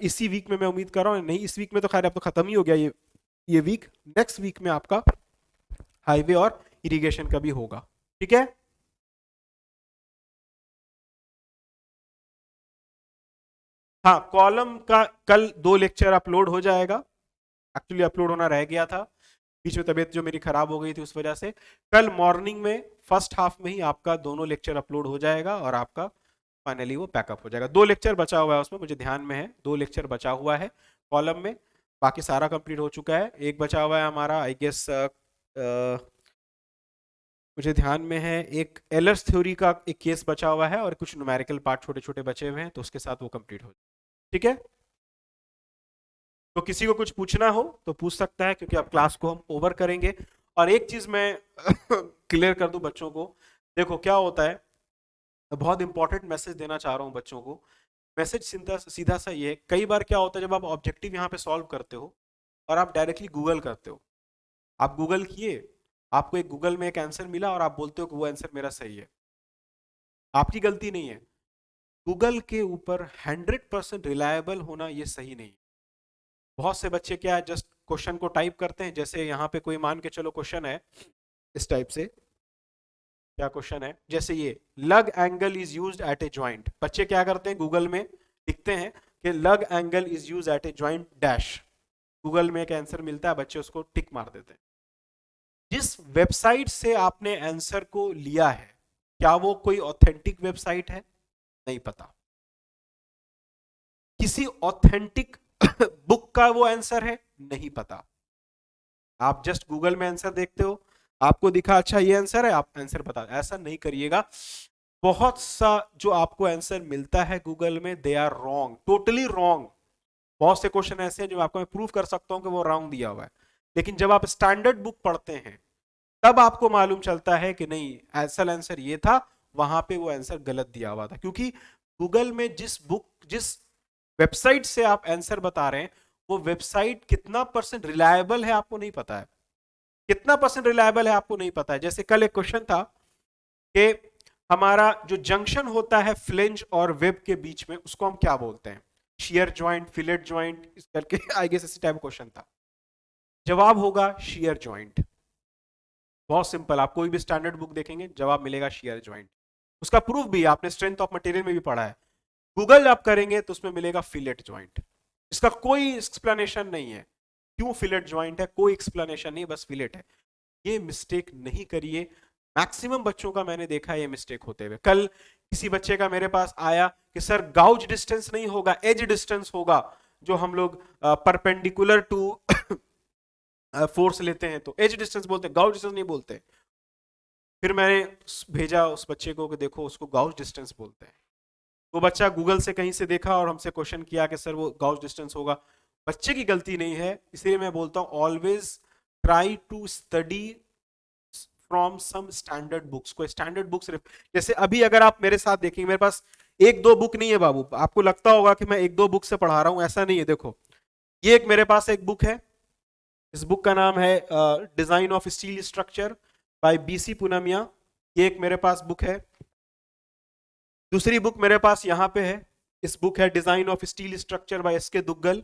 इसी वीक में मैं उम्मीद कर रहा हूं, नहीं इस वीक में तो खैर अब तो खत्म ही हो गया ये वीक, नेक्स्ट वीक में आपका हाईवे और इरिगेशन का भी होगा, ठीक है। हाँ, कॉलम का कल 2 लेक्चर अपलोड हो जाएगा, एक्चुअली अपलोड होना रह गया था, बीच में तबीयत जो मेरी खराब हो गई थी उस वजह से। कल मॉर्निंग में फर्स्ट हाफ में ही आपका दोनों लेक्चर अपलोड हो जाएगा और आपका फाइनली वो पैकअप हो जाएगा। 2 लेक्चर बचा हुआ है उसमें, मुझे ध्यान में है 2 लेक्चर बचा हुआ है कॉलम में, बाकी सारा कंप्लीट हो चुका है। एक बचा हुआ है हमारा आई गेस मुझे ध्यान में है एक एलर्स थ्योरी का एक केस बचा हुआ है और कुछ न्यूमेरिकल पार्ट छोटे छोटे बचे हुए हैं, तो उसके साथ वो कंप्लीट हो जाए, ठीक है। तो किसी को कुछ पूछना हो तो पूछ सकता है, क्योंकि अब क्लास को हम ओवर करेंगे। और एक चीज मैं क्लियर कर दूं बच्चों को, देखो क्या होता है, बहुत इंपॉर्टेंट मैसेज देना चाह रहा हूं बच्चों को। मैसेज सीधा सीधा सा ये है, कई बार क्या होता है जब आप ऑब्जेक्टिव यहाँ पे सॉल्व करते हो और आप डायरेक्टली गूगल करते हो, आप गूगल किए, आपको एक गूगल में एक आंसर मिला और आप बोलते हो कि वो आंसर मेरा सही है, आपकी गलती नहीं है। गूगल के ऊपर 100% रिलायबल होना ये सही नहीं है। बहुत से बच्चे क्या है, जस्ट क्वेश्चन को टाइप करते हैं, जैसे यहाँ पे कोई मान के चलो क्वेश्चन है इस टाइप से, क्या क्वेश्चन है, जैसे ये लग angle is used at a joint. बच्चे क्या करते हैं, गूगल में लिखते हैं कि लग angle is used at a joint dash, Google में एक आंसर मिलता है, बच्चे उसको टिक मार देते हैं। जिस वेबसाइट से आपने आंसर को लिया है, क्या वो कोई ऑथेंटिक वेबसाइट है? नहीं पता। किसी ऑथेंटिक बुक का वो आंसर है? नहीं पता। आप जस्ट गूगल में आंसर देखते हो, आपको दिखा अच्छा ये आंसर है, आप आंसर बता, ऐसा नहीं करिएगा। बहुत सा जो आपको आंसर मिलता है गूगल में, they are wrong, totally wrong. बहुत से क्वेश्चन ऐसे हैं जो आपको मैं प्रूव कर सकता हूं कि वो रॉन्ग दिया हुआ है, लेकिन जब आप स्टैंडर्ड बुक पढ़ते हैं तब आपको मालूम चलता है कि नहीं, असल आंसर ये था, वहां पे वो आंसर गलत दिया हुआ था। क्योंकि गूगल में जिस वेबसाइट से आप आंसर बता रहे हैं, वो वेबसाइट कितना % रिलायबल है आपको नहीं पता है, कितना % रिलायबल है आपको नहीं पता है। जैसे कल एक क्वेश्चन था कि हमारा जो जंक्शन होता है फ्लेंज और वेब के बीच में, उसको हम क्या बोलते हैं, शियर ज्वाइंट, फिलेट ज्वाइंट, इस करके आई गेस इसी टाइप क्वेश्चन था। जवाब होगा शियर ज्वाइंट। बहुत सिंपल, आप कोई भी स्टैंडर्ड बुक देखेंगे जवाब मिलेगा शियर ज्वाइंट। उसका प्रूफ भी आपने स्ट्रेंथ ऑफ मटेरियल में भी पढ़ा है। गूगल आप करेंगे तो उसमें मिलेगा फिलेट ज्वाइंट। इसका कोई एक्सप्लेनेशन नहीं है क्यों फिलेट ज्वाइंट है, कोई एक्सप्लेनेशन नहीं, बस फिलेट है। ये मिस्टेक नहीं करिए, मैक्सिमम बच्चों का मैंने देखा है ये मिस्टेक होते हुए। कल किसी बच्चे का मेरे पास आया कि सर गाउज डिस्टेंस नहीं होगा, एज डिस्टेंस होगा, जो हम लोग परपेंडिकुलर टू फोर्स लेते हैं तो एज डिस्टेंस बोलते हैं, गाउज डिस्टेंस नहीं बोलते। फिर मैंने भेजा उस बच्चे को कि देखो उसको गाउज डिस्टेंस बोलते हैं। वो बच्चा गूगल से कहीं से देखा और हमसे क्वेश्चन किया कि सर वो गाउस डिस्टेंस होगा। बच्चे की गलती नहीं है, इसलिए मैं बोलता हूं always try to study from some standard books. कोई स्टैंडर्ड बुक सिर्फ, जैसे अभी अगर आप मेरे साथ देखेंगे, मेरे पास 1-2 बुक नहीं है बाबू, आपको लगता होगा कि मैं 1-2 बुक से पढ़ा रहा हूं, ऐसा नहीं है। देखो ये एक मेरे पास एक बुक है, इस बुक का नाम है design of steel structure bye BC Punmia, ये एक मेरे पास बुक है। दूसरी बुक मेरे पास यहां पे है, इस बुक है design of steel structure by SK Duggal.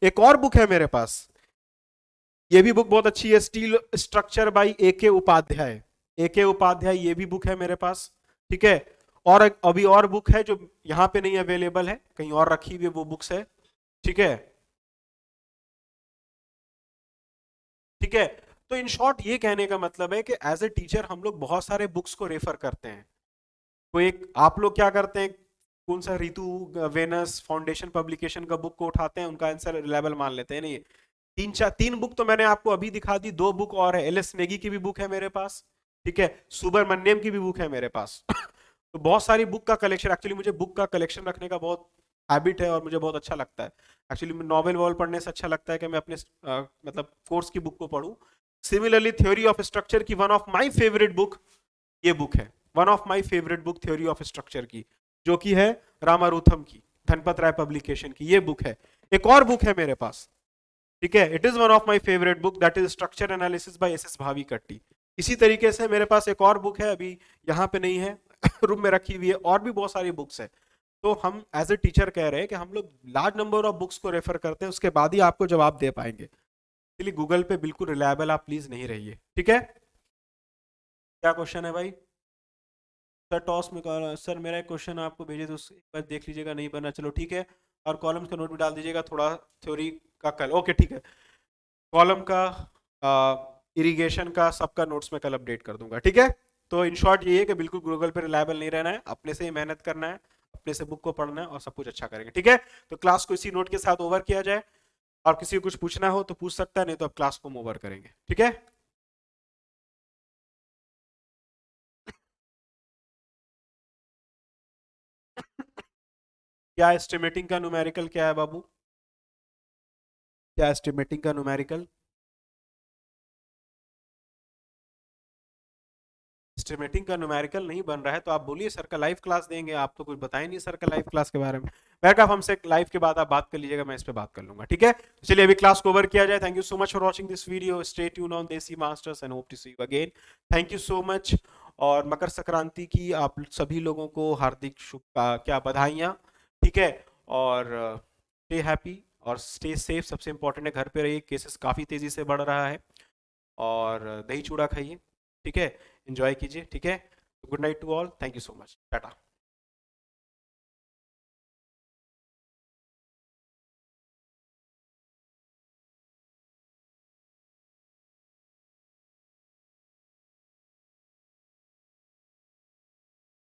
एक और बुक है मेरे पास, ये भी बुक बहुत अच्छी है, steel structure by AK Upadhyay, एके उपाध्याय, ये भी बुक है मेरे पास, ठीक है। और अभी और बुक है जो यहां पे नहीं अवेलेबल है, कहीं और रखी हुई वो बुक्स है, ठीक है, ठीक है। तो इन शॉर्ट ये कहने का मतलब है कि एज ए टीचर हम लोग बहुत सारे बुक्स को रेफर करते हैं। कोई एक आप लोग क्या करते हैं, कौन सा ऋतु वेनस फाउंडेशन पब्लिकेशन का बुक को उठाते हैं, उनका आंसर रिलायबल मान लेते हैं। नहीं, तीन बुक तो मैंने आपको अभी दिखा दी, 2 बुक और है, एल एस नेगी की भी बुक है मेरे पास, ठीक है, सुब्रमण्यम की भी बुक है मेरे पास। तो बहुत सारी बुक का कलेक्शन, एक्चुअली मुझे बुक का कलेक्शन रखने का बहुत हैबिट है और मुझे बहुत अच्छा लगता है। एक्चुअली नॉवेल वॉल पढ़ने से अच्छा लगता है कि मैं अपने मतलब कोर्स की बुक को पढूं। सिमिलरली थ्योरी ऑफ स्ट्रक्चर की one of my favourite book ये बुक है, one of my favourite book theory of structure की, जो कि है रामारुथम की, धनपत राय पब्लिकेशन की ये बुक है। एक और बुक है मेरे पास, ठीक है, it is one of my favourite book, that is structure analysis by S S भावी कट्टी। इसी तरीके से मेरे पास एक और बुक है, अभी यहाँ पे नहीं है रूम में रखी हुई है, और भी बहुत सारी बुक्स है। तो हम एज ए टीचर कह रहे हैं कि हम लोग लार्ज नंबर ऑफ बुक्स को रेफर करते हैं, उसके बाद ही आपको जवाब दे पाएंगे। इसलिए गूगल पे बिल्कुल रिलायबल आप प्लीज नहीं रहिए, ठीक है। क्या क्वेश्चन है भाई? सर टॉस में सर मेरा एक क्वेश्चन आपको भेजे तो एक बार देख लीजिएगा, नहीं बना चलो ठीक है, और कॉलम्स का नोट भी डाल दीजिएगा, थोड़ा थ्योरी का कल, ओके ठीक है, कॉलम का इरिगेशन का सबका नोट्स में कल अपडेट कर दूंगा, ठीक है। तो इन शॉर्ट ये है कि बिल्कुल गूगल पे रिलायबल नहीं रहना है, अपने से ही मेहनत करना है, अपने से बुक को पढ़ना है और सब कुछ अच्छा करेंगे, ठीक है। तो क्लास को इसी नोट के साथ ओवर किया जाए, और किसी को कुछ पूछना हो तो पूछ सकता है, नहीं तो अब क्लास को हम ओवर करेंगे, ठीक है। क्या एस्टिमेटिंग का न्यूमेरिकल क्या है बाबू? क्या एस्टिमेटिंग का न्यूमेरिकल? एस्टिमेटिंग का न्यूमेरिकल नहीं बन रहा है तो आप बोलिए, सर का लाइव क्लास देंगे, आप तो कुछ बताए नहीं सर का लाइव क्लास के बारे में। बैक आप हमसे लाइव के बाद आप बात कर लीजिएगा, मैं इस पे बात कर लूंगा, ठीक है। तो चलिए अभी क्लास को ओवर किया जाए। Thank you so much for watching this video, stay tune on Desi Masters and hope to see you again. Thank you so much. और मकर संक्रांति की आप सभी लोगों को हार्दिक क्या बधाइयाँ, ठीक है। और स्टे हैप्पी और स्टे सेफ, सबसे इंपॉर्टेंट है, घर पे रहिए, केसेस काफ़ी तेज़ी से बढ़ रहा है, और दही चूड़ा खाइए, ठीक है, एंजॉय कीजिए, ठीक है। Good night to all, thank you so much, Tata.